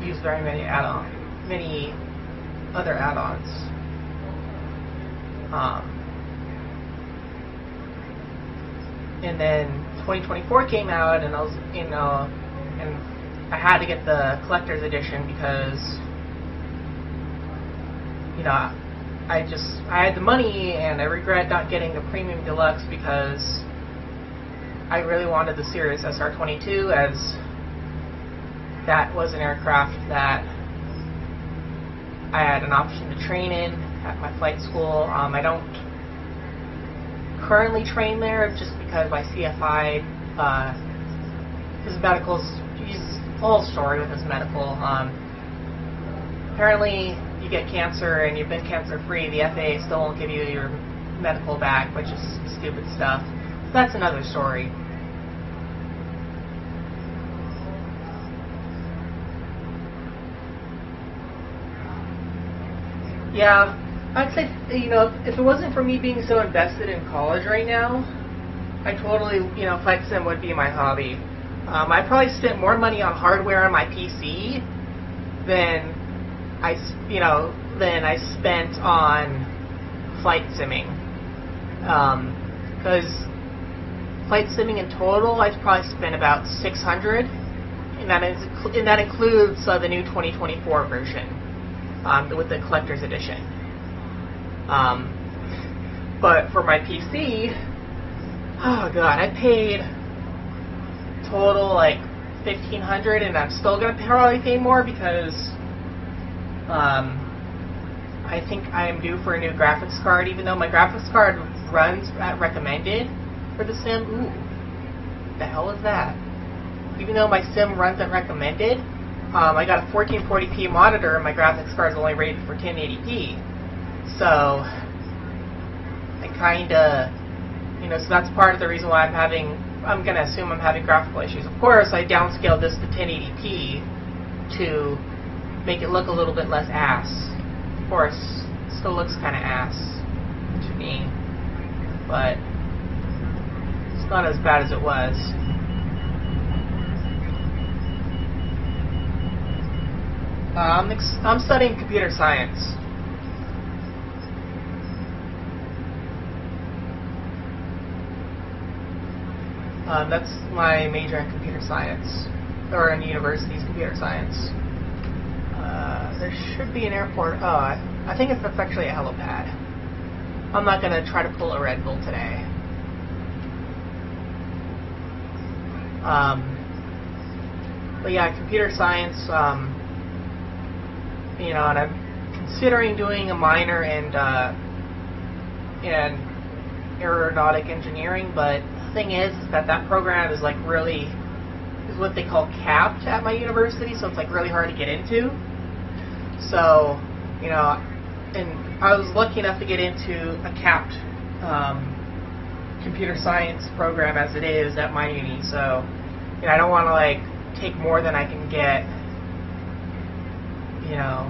use very many other add-ons. And then 2024 came out, and I was, and I had to get the collector's edition because, I had the money, and I regret not getting the premium deluxe because I really wanted the Cirrus SR-22, as that was an aircraft that I had an option to train in at my flight school. I don't currently train there just because my CFI, his medical's, he's a whole story with his medical. Apparently, you get cancer and you've been cancer-free, the FAA still won't give you your medical back, which is stupid stuff. That's another story. Yeah, I'd say, if it wasn't for me being so invested in college right now, I totally, flight sim would be my hobby. I probably spent more money on hardware on my PC than I spent on flight simming. Because flight simming in total, I probably spent about $600, and that includes the new 2024 version. With the collector's edition. But for my PC, oh god, I paid total like $1,500, and I'm still gonna probably pay more because I think I am due for a new graphics card, even though my graphics card runs at recommended for the sim. Ooh, the hell is that? Even though my sim runs at recommended, I got a 1440p monitor, and my graphics card is only rated for 1080p. So I kinda, so that's part of the reason why I'm gonna assume I'm having graphical issues. Of course, I downscaled this to 1080p to make it look a little bit less ass. Of course, it still looks kinda ass. to me, but it's not as bad as it was. I'm studying computer science. That's my major in computer science, or in university's computer science. There should be an airport. Oh, I think that's actually a helipad. I'm not going to try to pull a Red Bull today. But yeah, computer science, you know, and I'm considering doing a minor in aeronautic engineering, but the thing is that program is like really, is what they call capped at my university, so it's like really hard to get into. So, you know, and I was lucky enough to get into a capped computer science program as it is at my uni, so, you know, I don't want to like take more than I can get, you know.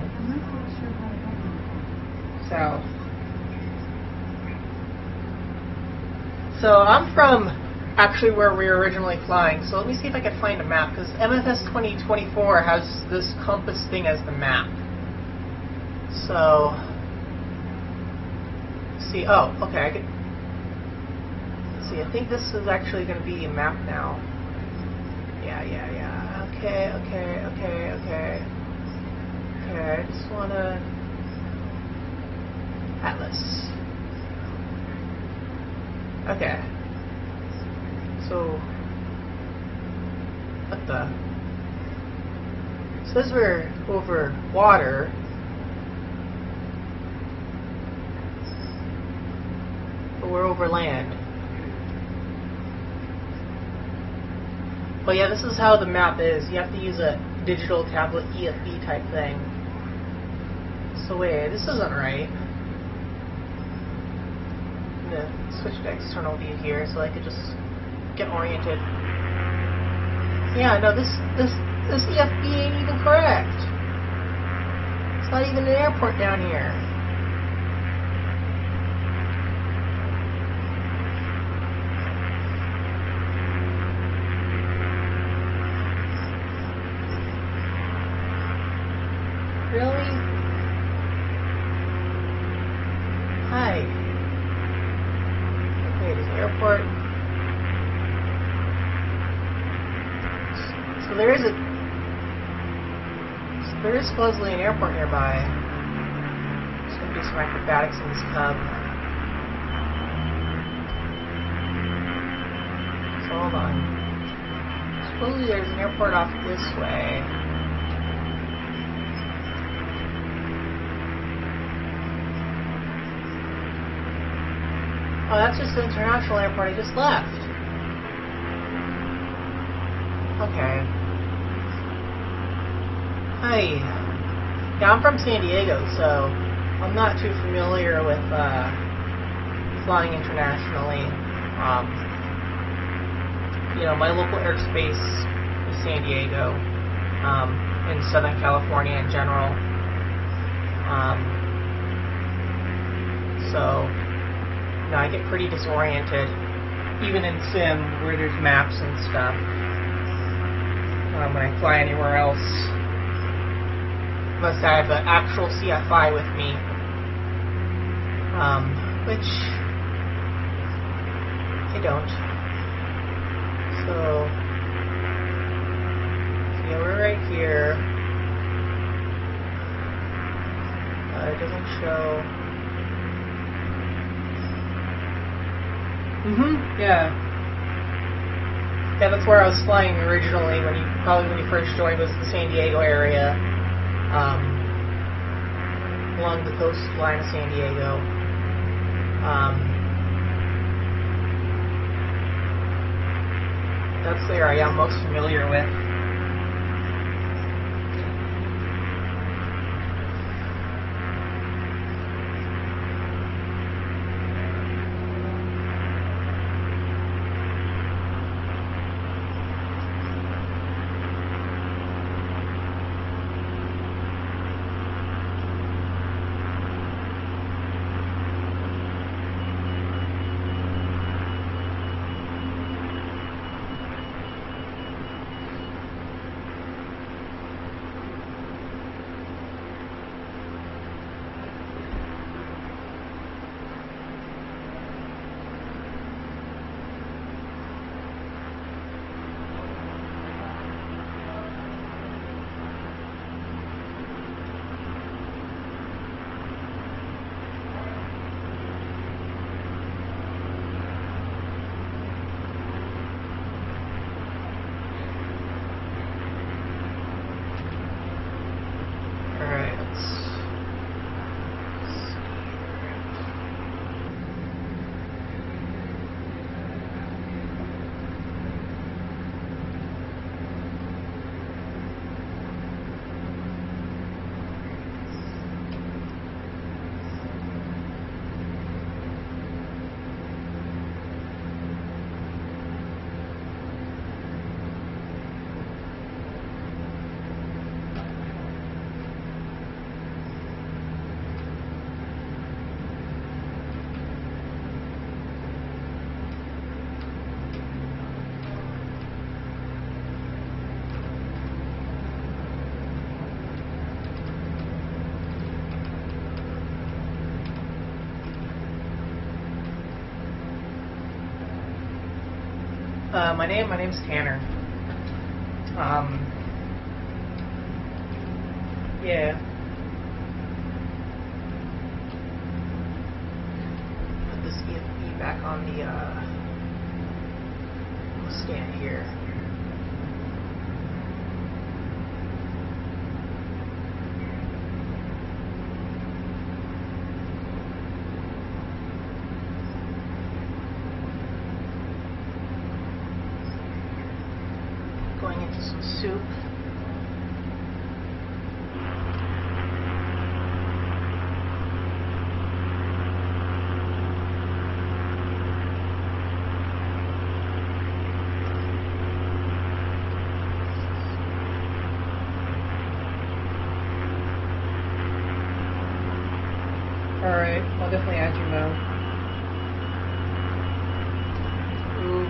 So I'm from actually where we were originally flying, so let me see if I can find a map, because MFS 2024 has this compass thing as the map. So, see, oh, okay, I could, let's see, I think this is actually going to be a map now. Yeah, okay, I just want to, Atlas. Okay. So, what the? It says we're over water. But we're over land. But yeah, this is how the map is. You have to use a digital tablet EFB type thing. So wait, this isn't right. I'm gonna switch to external view here so I could just get oriented. Yeah, no, this EFB ain't even correct. It's not even an airport down here. Really? Hi. Okay, there's an airport. So there is supposedly an airport nearby. Just gonna do some acrobatics in this cub. So hold on. Supposedly there's an airport off this way. Oh, that's just the international airport I just left. Okay. Hi. Yeah, I'm from San Diego, so I'm not too familiar with flying internationally. You know, my local airspace is San Diego, in Southern California in general. So, you know, I get pretty disoriented, even in sim where there's maps and stuff. When I fly anywhere else, unless I have an actual CFI with me, which I don't. So yeah, we're right here. It doesn't show. Yeah. Yeah, that's where I was flying originally when you first joined, was the San Diego area. Along the coastline of San Diego. That's the area I'm most familiar with. Alright, let's... My name's Tanner. Yeah. Put this EFP back on the stand here. Going into some soup. Alright, I'll definitely add you, Mo. Ooh.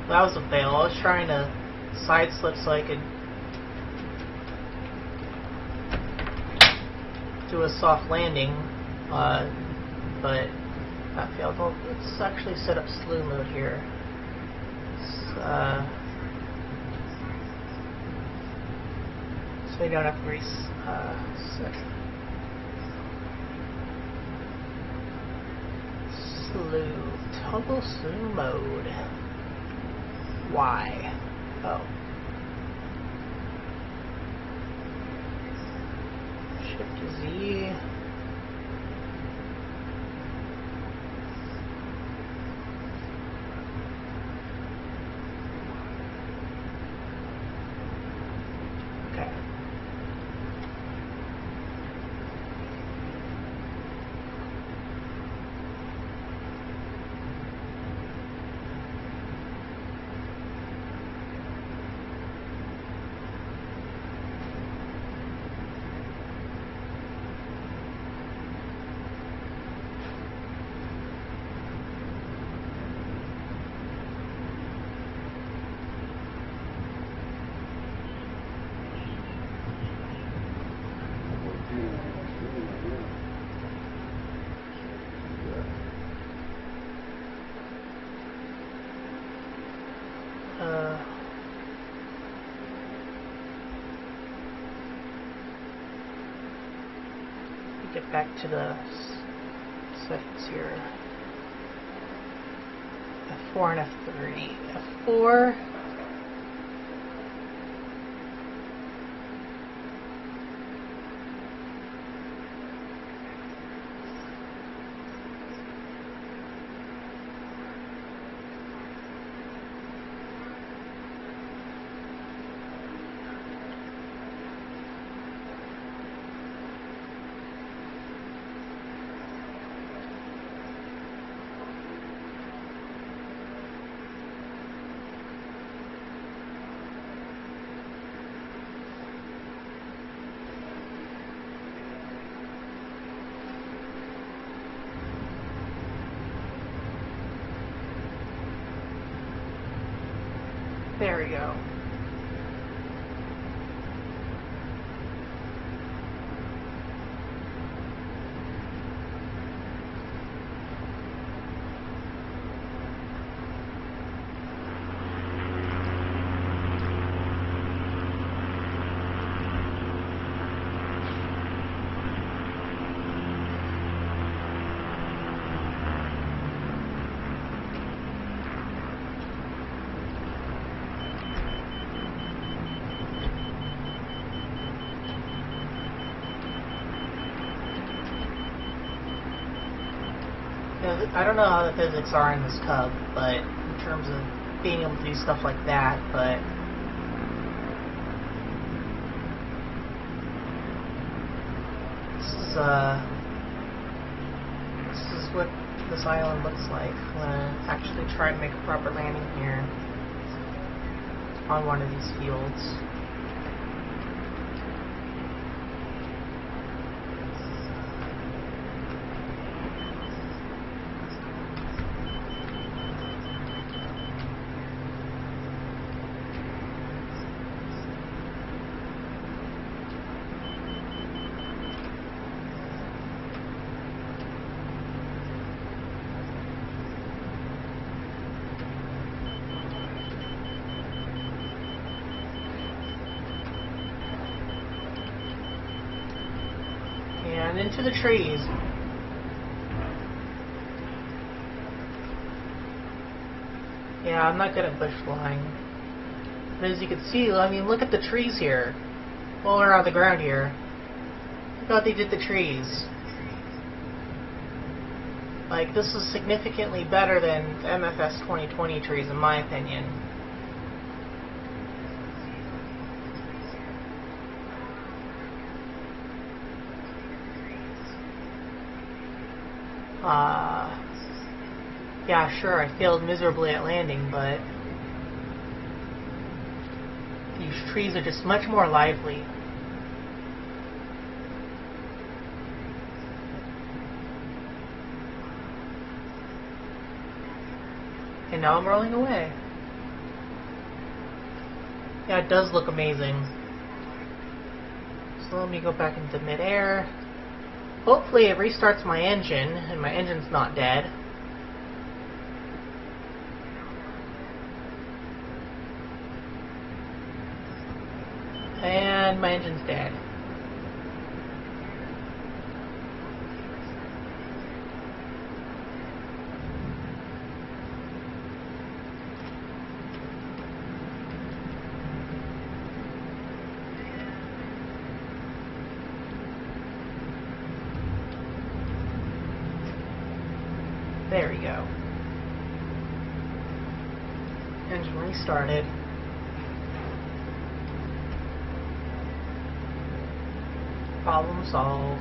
That was a fail. I was trying to side slip so I could do a soft landing, but that failed. Well, let's actually set up slew mode here. So we don't have to set slew, toggle slew mode. Y. Oh. Shift Z. Okay. Get back to the settings here. F4 and F3. F4. There we go. I don't know how the physics are in this Cub, but in terms of being able to do stuff like that, but this is what this island looks like. I'm gonna actually try to make a proper landing here on one of these fields. And into the trees. Yeah, I'm not good at bush flying. But as you can see, I mean, look at the trees here. All around the ground here. Look how they did the trees. Like, this is significantly better than MFS 2020 trees, in my opinion. Yeah, sure, I failed miserably at landing, but these trees are just much more lively. And now I'm rolling away. Yeah, it does look amazing. So let me go back into midair. Hopefully it restarts my engine, and my engine's not dead. And my engine's dead. There we go. Engine restarted. Problem solved.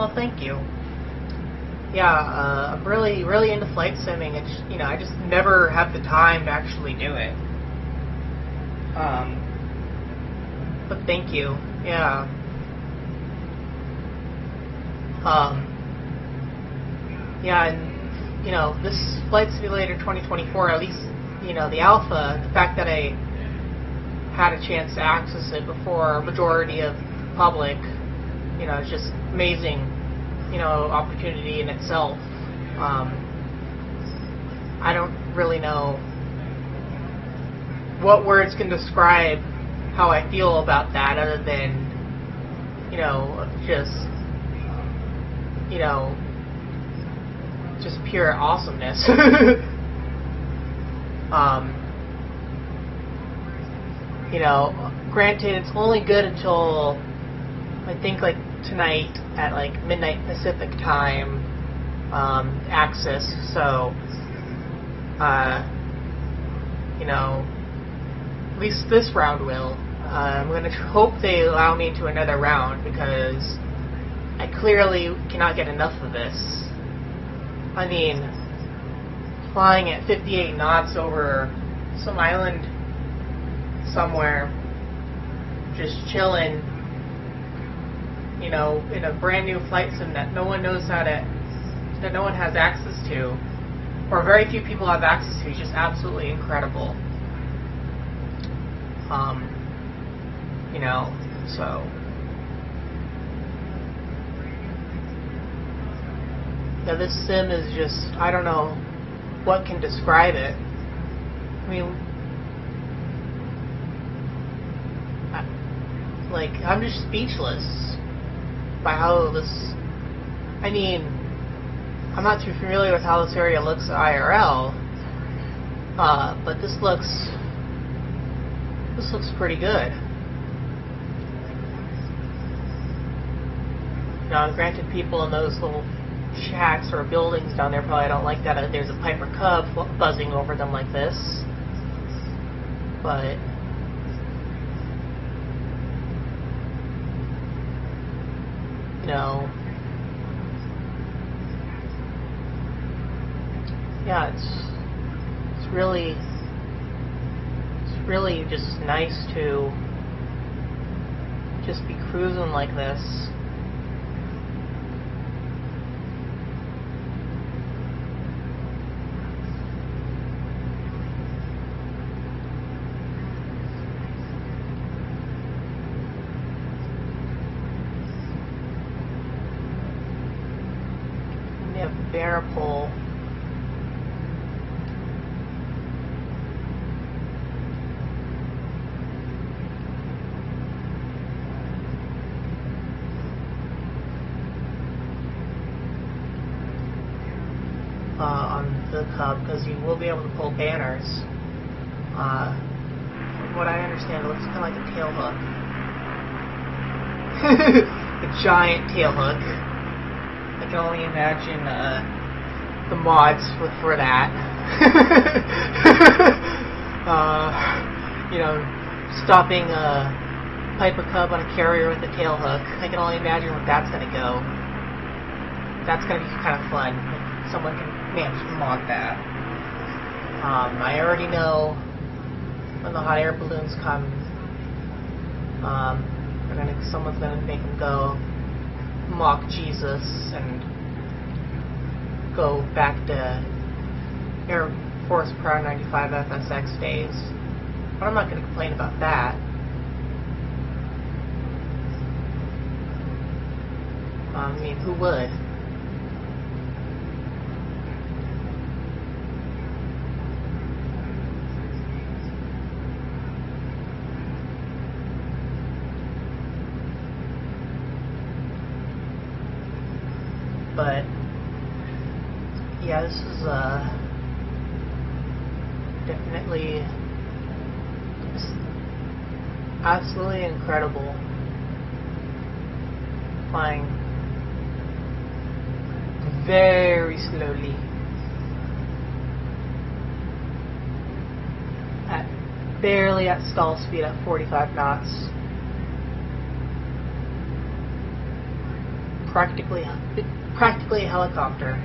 Well, thank you. Yeah, I'm really into flight simming. It's, I just never have the time to actually do it. But thank you. Yeah. Yeah, and this Flight Simulator 2024, at least, the alpha, the fact that I had a chance to access it before a majority of the public, it's just amazing, opportunity in itself. I don't really know what words can describe how I feel about that other than, just pure awesomeness. Granted, it's only good until I think like tonight at like midnight Pacific time access. So, at least this round will. I'm going to hope they allow me into another round because I clearly cannot get enough of this. I mean, flying at 58 knots over some island somewhere, just chilling, in a brand new flight sim that no one knows that no one has access to, or very few people have access to, is just absolutely incredible. So. Yeah, this sim is just, I don't know what can describe it. I mean, I'm just speechless by how this, I'm not too familiar with how this area looks IRL, but this looks pretty good. Now, granted, people in those little shacks or buildings down there probably don't like that there's a Piper Cub buzzing over them like this, but yeah, it's really just nice to just be cruising like this. Bear pole. On the Cub, because you will be able to pull banners. From what I understand, it looks kind of like a tail hook. A giant tail hook. I can only imagine the mods for that. Stopping a Piper Cub on a carrier with a tail hook. I can only imagine what that's going to go. That's going to be kind of fun. If someone can manage to mod that. I already know when the hot air balloons come, someone's going to make them go mock Jesus and go back to Air Force Pro 95 FSX days. But I'm not going to complain about that. Who would? But yeah, this is definitely absolutely incredible. Flying very slowly barely at stall speed at 45 knots. practically a helicopter.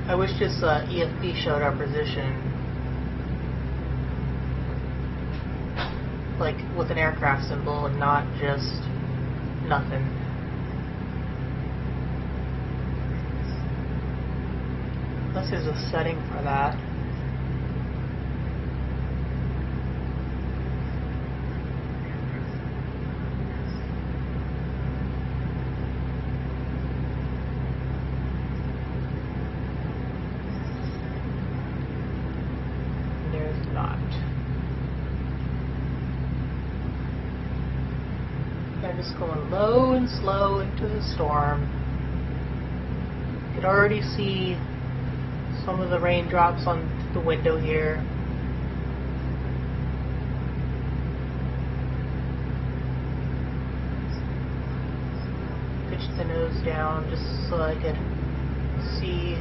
I wish this EFP showed our position, like with an aircraft symbol and not just nothing. Unless there's a setting for that. There's not. I'm just going low and slow into the storm. You can already see some of the raindrops on the window here. Pitch the nose down just so I could see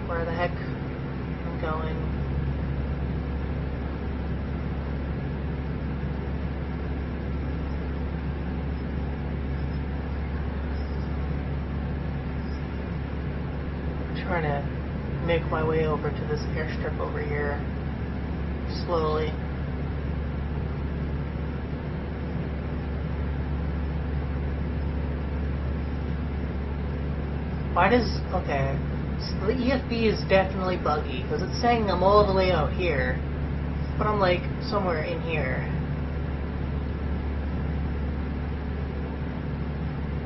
where the heck I'm going. Trying to make my way over to this airstrip over here slowly. Why does... okay, so the EFB is definitely buggy because it's saying I'm all the way out here, but I'm like somewhere in here.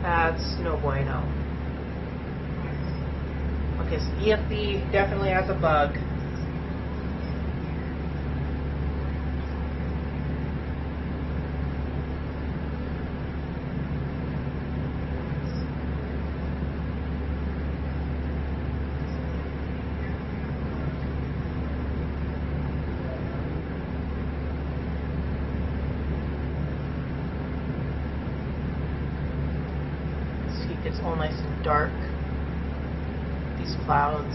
That's no bueno. Okay, so EFB definitely has a bug. Let's see, it gets all nice and dark. These clouds.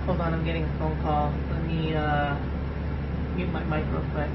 Hold on, I'm getting a phone call. Let me mute my mic real quick.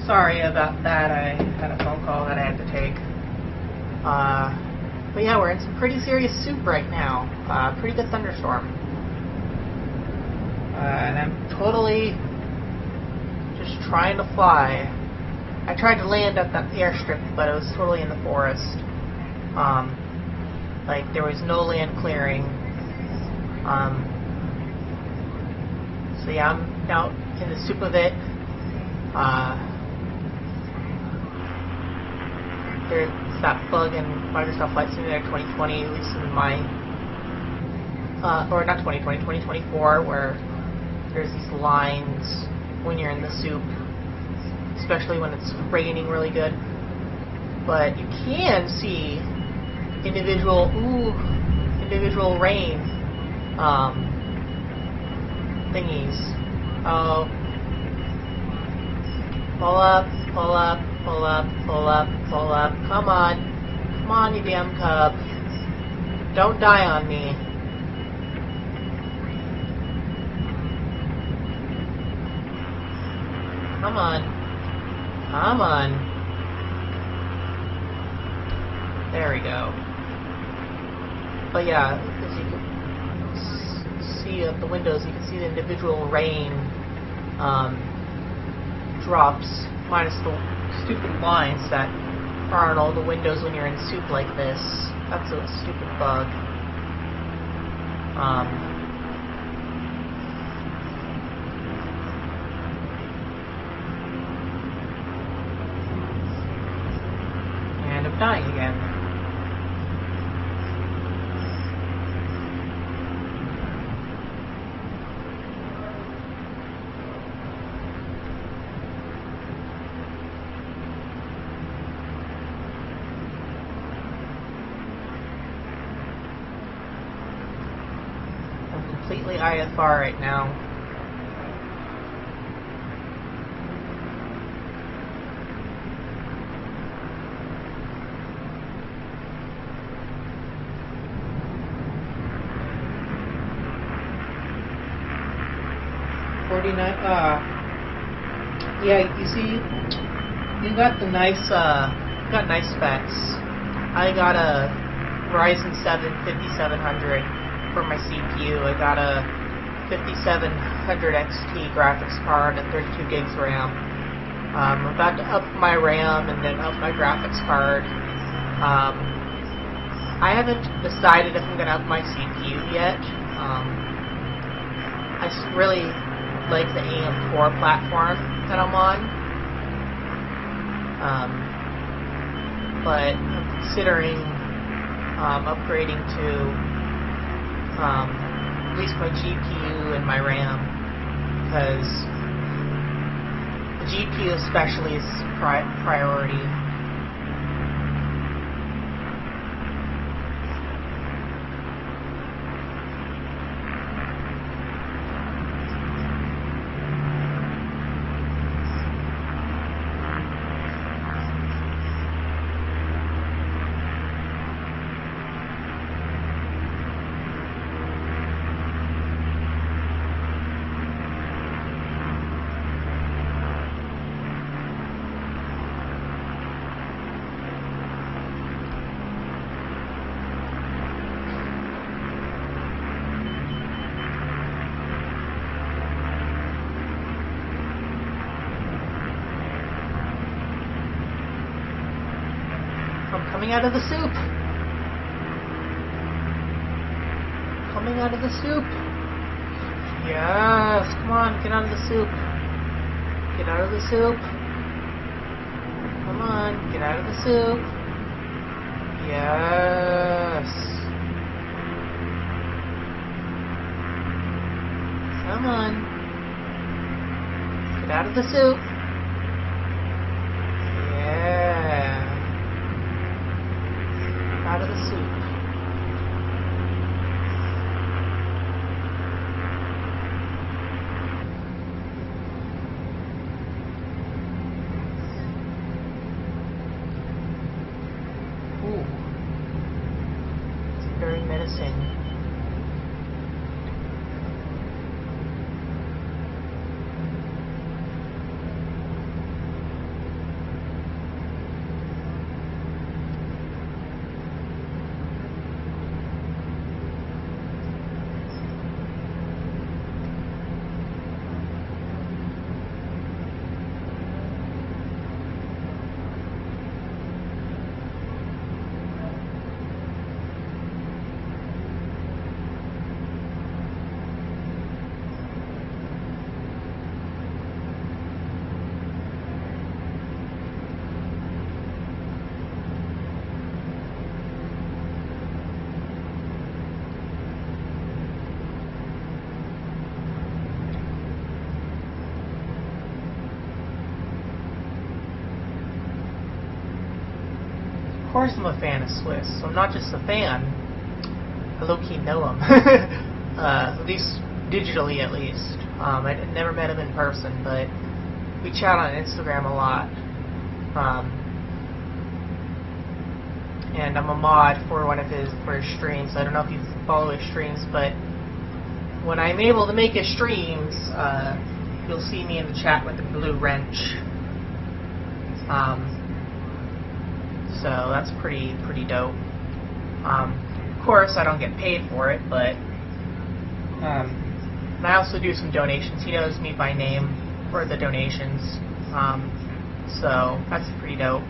Sorry about that. I had a phone call that I had to take. But yeah, we're in some pretty serious soup right now. Pretty good thunderstorm. And I'm totally just trying to fly. I tried to land at that airstrip, but it was totally in the forest. Like, there was no land clearing. So yeah, I'm out in the soup of it. There's that bug in Microsoft Flight Simulator 2020, at least in my, or not 2020, 2024, where there's these lines when you're in the soup, especially when it's raining really good. But you can see individual rain thingies. Oh, pull up, pull up, pull up, pull up, pull up. Come on, you damn cub. Don't die on me. Come on. Come on. There we go. But yeah, as you can see at the windows, you can see the individual rain drops, minus the stupid lines that are on all the windows when you're in soup like this. That's a stupid bug. And I'm dying again. Completely IFR right now. Yeah, you see, you got the nice, got nice specs. I got a Ryzen 7 5700 for my CPU. I got a 5700 XT graphics card and 32 gigs RAM. I'm about to up my RAM and then up my graphics card. I haven't decided if I'm going to up my CPU yet. I really like the AM4 platform that I'm on. But I'm considering upgrading to at least my GPU and my RAM, because the GPU especially is priority. I'm coming out of the soup. Coming out of the soup. Yes, come on, get out of the soup. Get out of the soup. Come on, get out of the soup. Yes. Come on. Get out of the soup. Out of the soup. Ooh. It's very menacing. course I'm a fan of Swiss. So I'm not just a fan. I low-key know him. At least digitally, at least. I never met him in person, but we chat on Instagram a lot. And I'm a mod for one of his streams. I don't know if you follow his streams, but when I'm able to make his streams, you'll see me in the chat with the blue wrench. So that's pretty dope. Of course, I don't get paid for it, but and I also do some donations. He knows me by name for the donations, so that's pretty dope.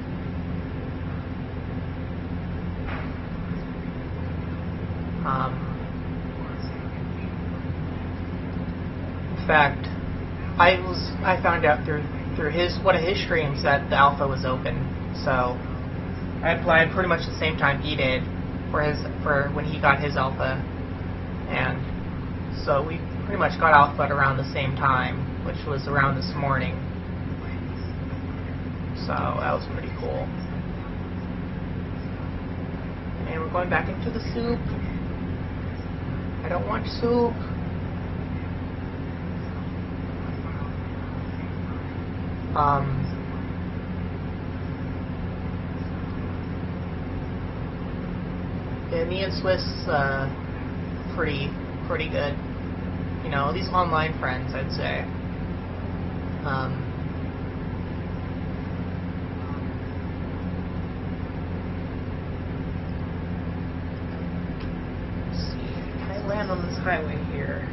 In fact, I found out through one of his streams that the alpha was open, so I applied pretty much the same time he did for when he got his alpha, and so we pretty much got alpha at around the same time, which was around this morning. So that was pretty cool. And we're going back into the soup. I don't want soup. Yeah, me and Swiss, pretty good. You know, these online friends, I'd say. Let's see, can I land on this highway here?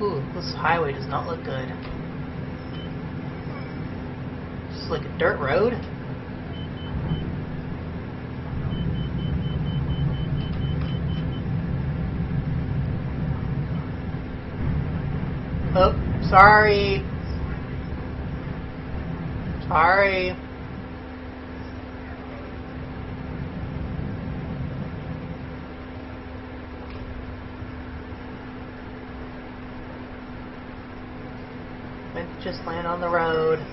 Ooh, this highway does not look good. It's like a dirt road. Oh, sorry. Sorry. Meant to just land on the road.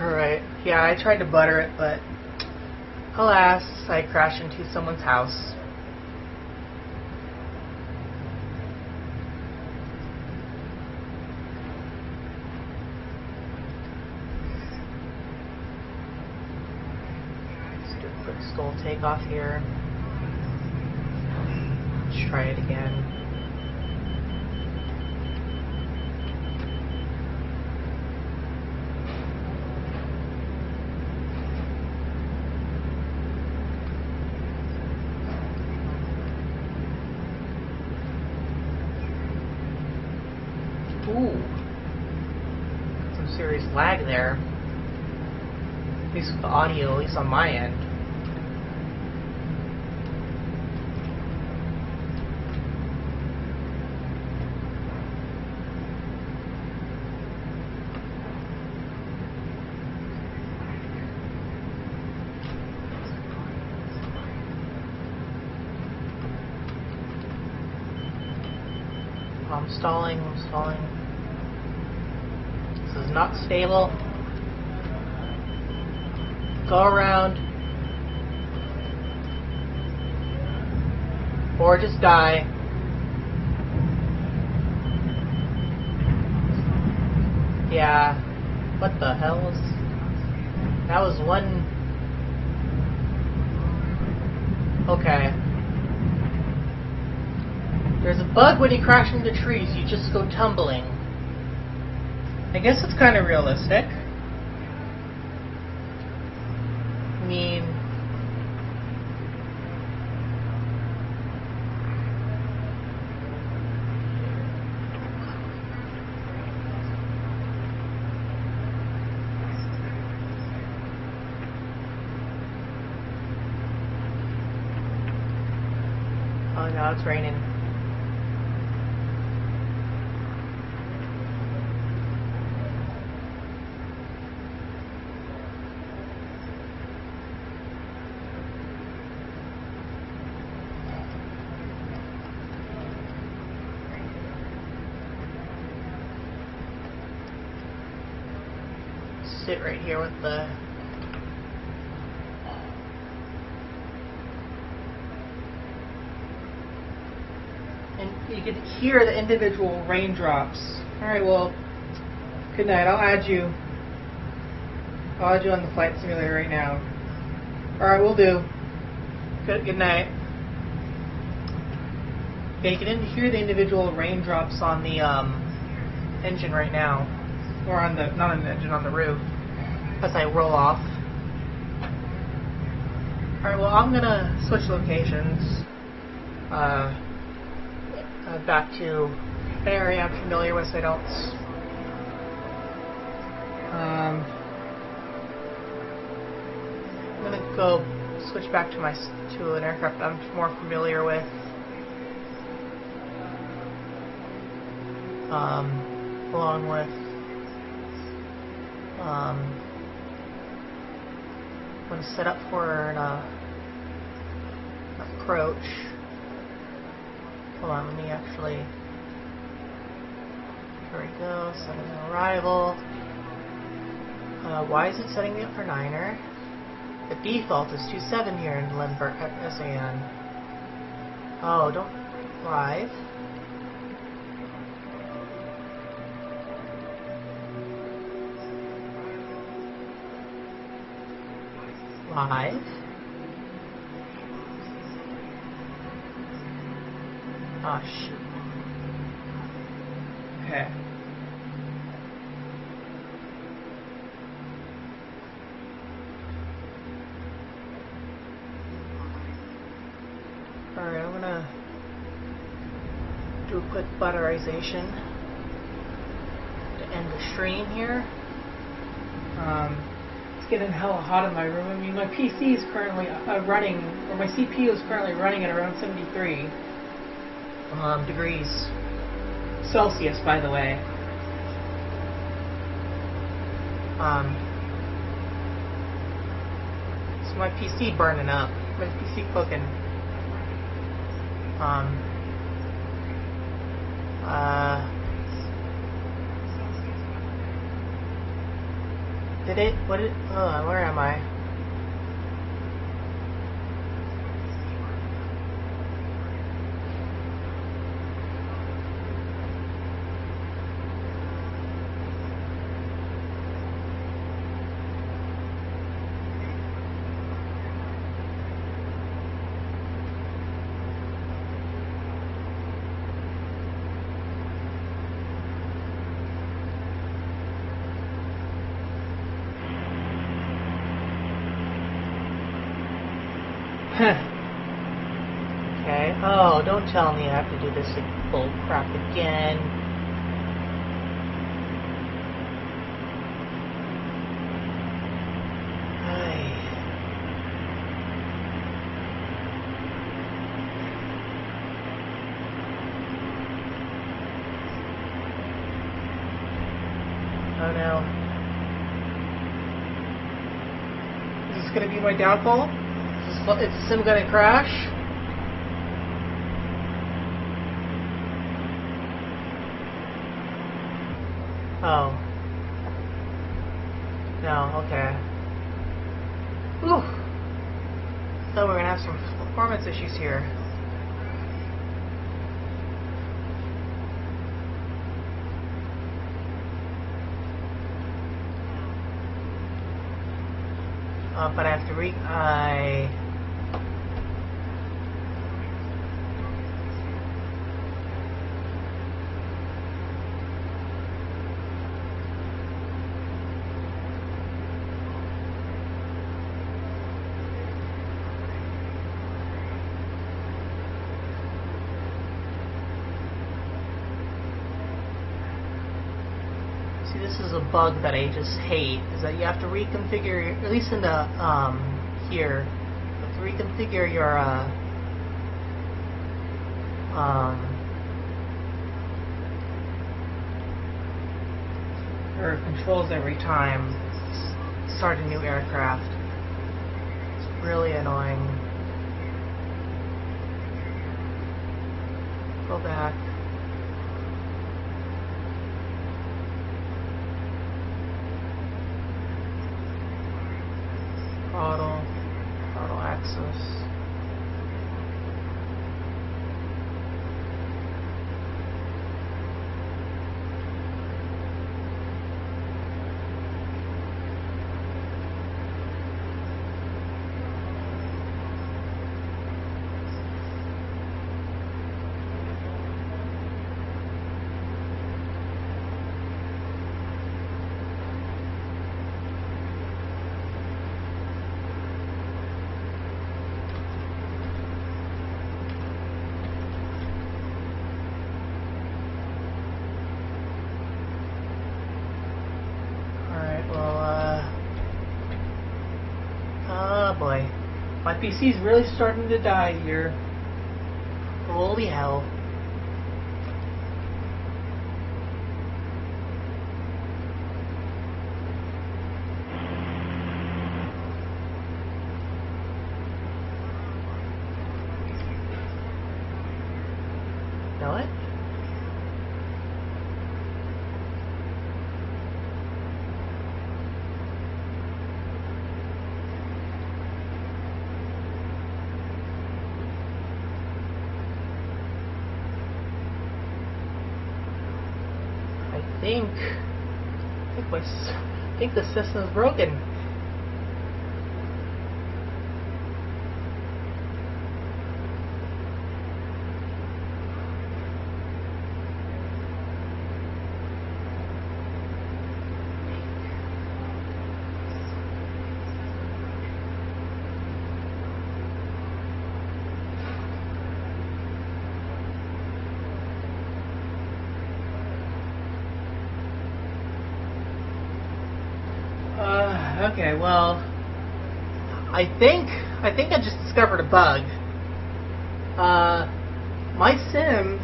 Alright, yeah, I tried to butter it, but alas, I crashed into someone's house. Let's do a quick skull takeoff here. Let's try it again. Ooh, some serious lag there. At least with the audio, at least on my end. I'm stalling. This is not stable. Go around. Or just die. Yeah. What the hell was... That was one... Okay. There's a bug when you crash into trees, you just go tumbling. I guess it's kind of realistic. I mean... Oh, now it's raining. Sit right here with the... And you can hear the individual raindrops. Alright, well, good night. I'll add you on the flight simulator right now. Alright, we'll do. Good night. Yeah, you can hear the individual raindrops on the engine right now. Or on the, not on the engine, on the roof. As I roll off. Alright, well, I'm gonna switch locations. Back to an area I'm familiar with, so I don't... I'm gonna go switch back to an aircraft I'm more familiar with. Along with I'm going to set up for an approach. Hold on, let me actually... Here we go, setting an arrival. Why is it setting me up for Niner? The default is 27 here in Lindbergh at SAN. Oh, don't... Live? Live? Oh, shoot. Okay. Alright, I'm gonna do a quick butterization to end the stream here. It's getting hella hot in my room. I mean, my PC is currently running, or my CPU is currently running at around 73 degrees Celsius, by the way. So my PC burning up. My PC cooking. Did it? What did? Where am I? Okay. Oh, don't tell me I have to do this bull crap again. Oh no. Is this going to be my downfall? Is the sim going to crash? Oh. No, okay. Ooh. So we're going to have some performance issues here. But I have to see, this is a bug that I just hate, is that you have to reconfigure, at least in the, here, you have to reconfigure your controls every time you start a new aircraft. It's really annoying. Go back. Throttle axis. Oh boy. My PC's really starting to die here. Holy hell. Know it? I think the system's broken. Okay, well, I think I just discovered a bug. My sim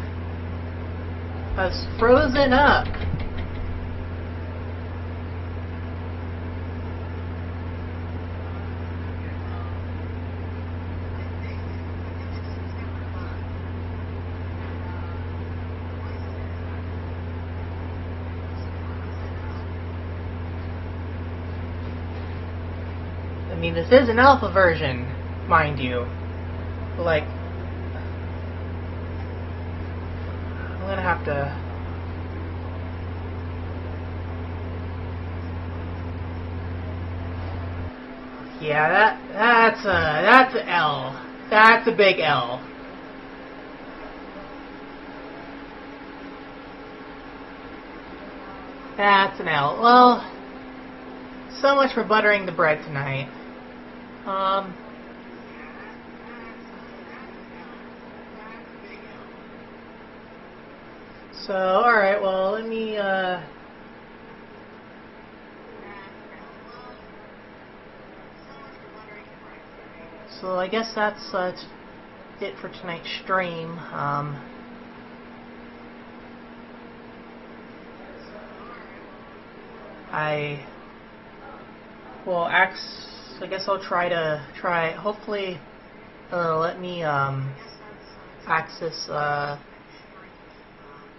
has frozen up. I mean, this is an alpha version, mind you. Like, I'm gonna have to. Yeah, that's a L. That's a big L. That's an L. Well, so much for buttering the bread tonight. So, alright, well, let me, so I guess that's it for tonight's stream. I guess I'll hopefully, let me, access,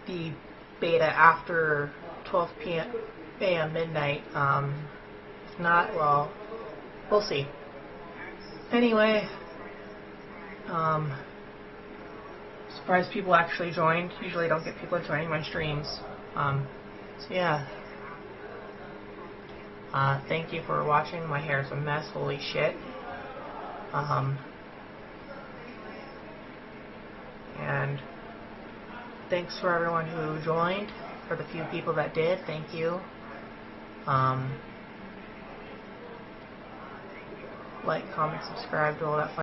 the beta after 12 a.m. midnight. If not, well, we'll see. Anyway, surprised people actually joined. Usually I don't get people joining my streams. So yeah. Thank you for watching. My hair's a mess. Holy shit. And thanks for everyone who joined. For the few people that did, thank you. Like, comment, subscribe, do all that fun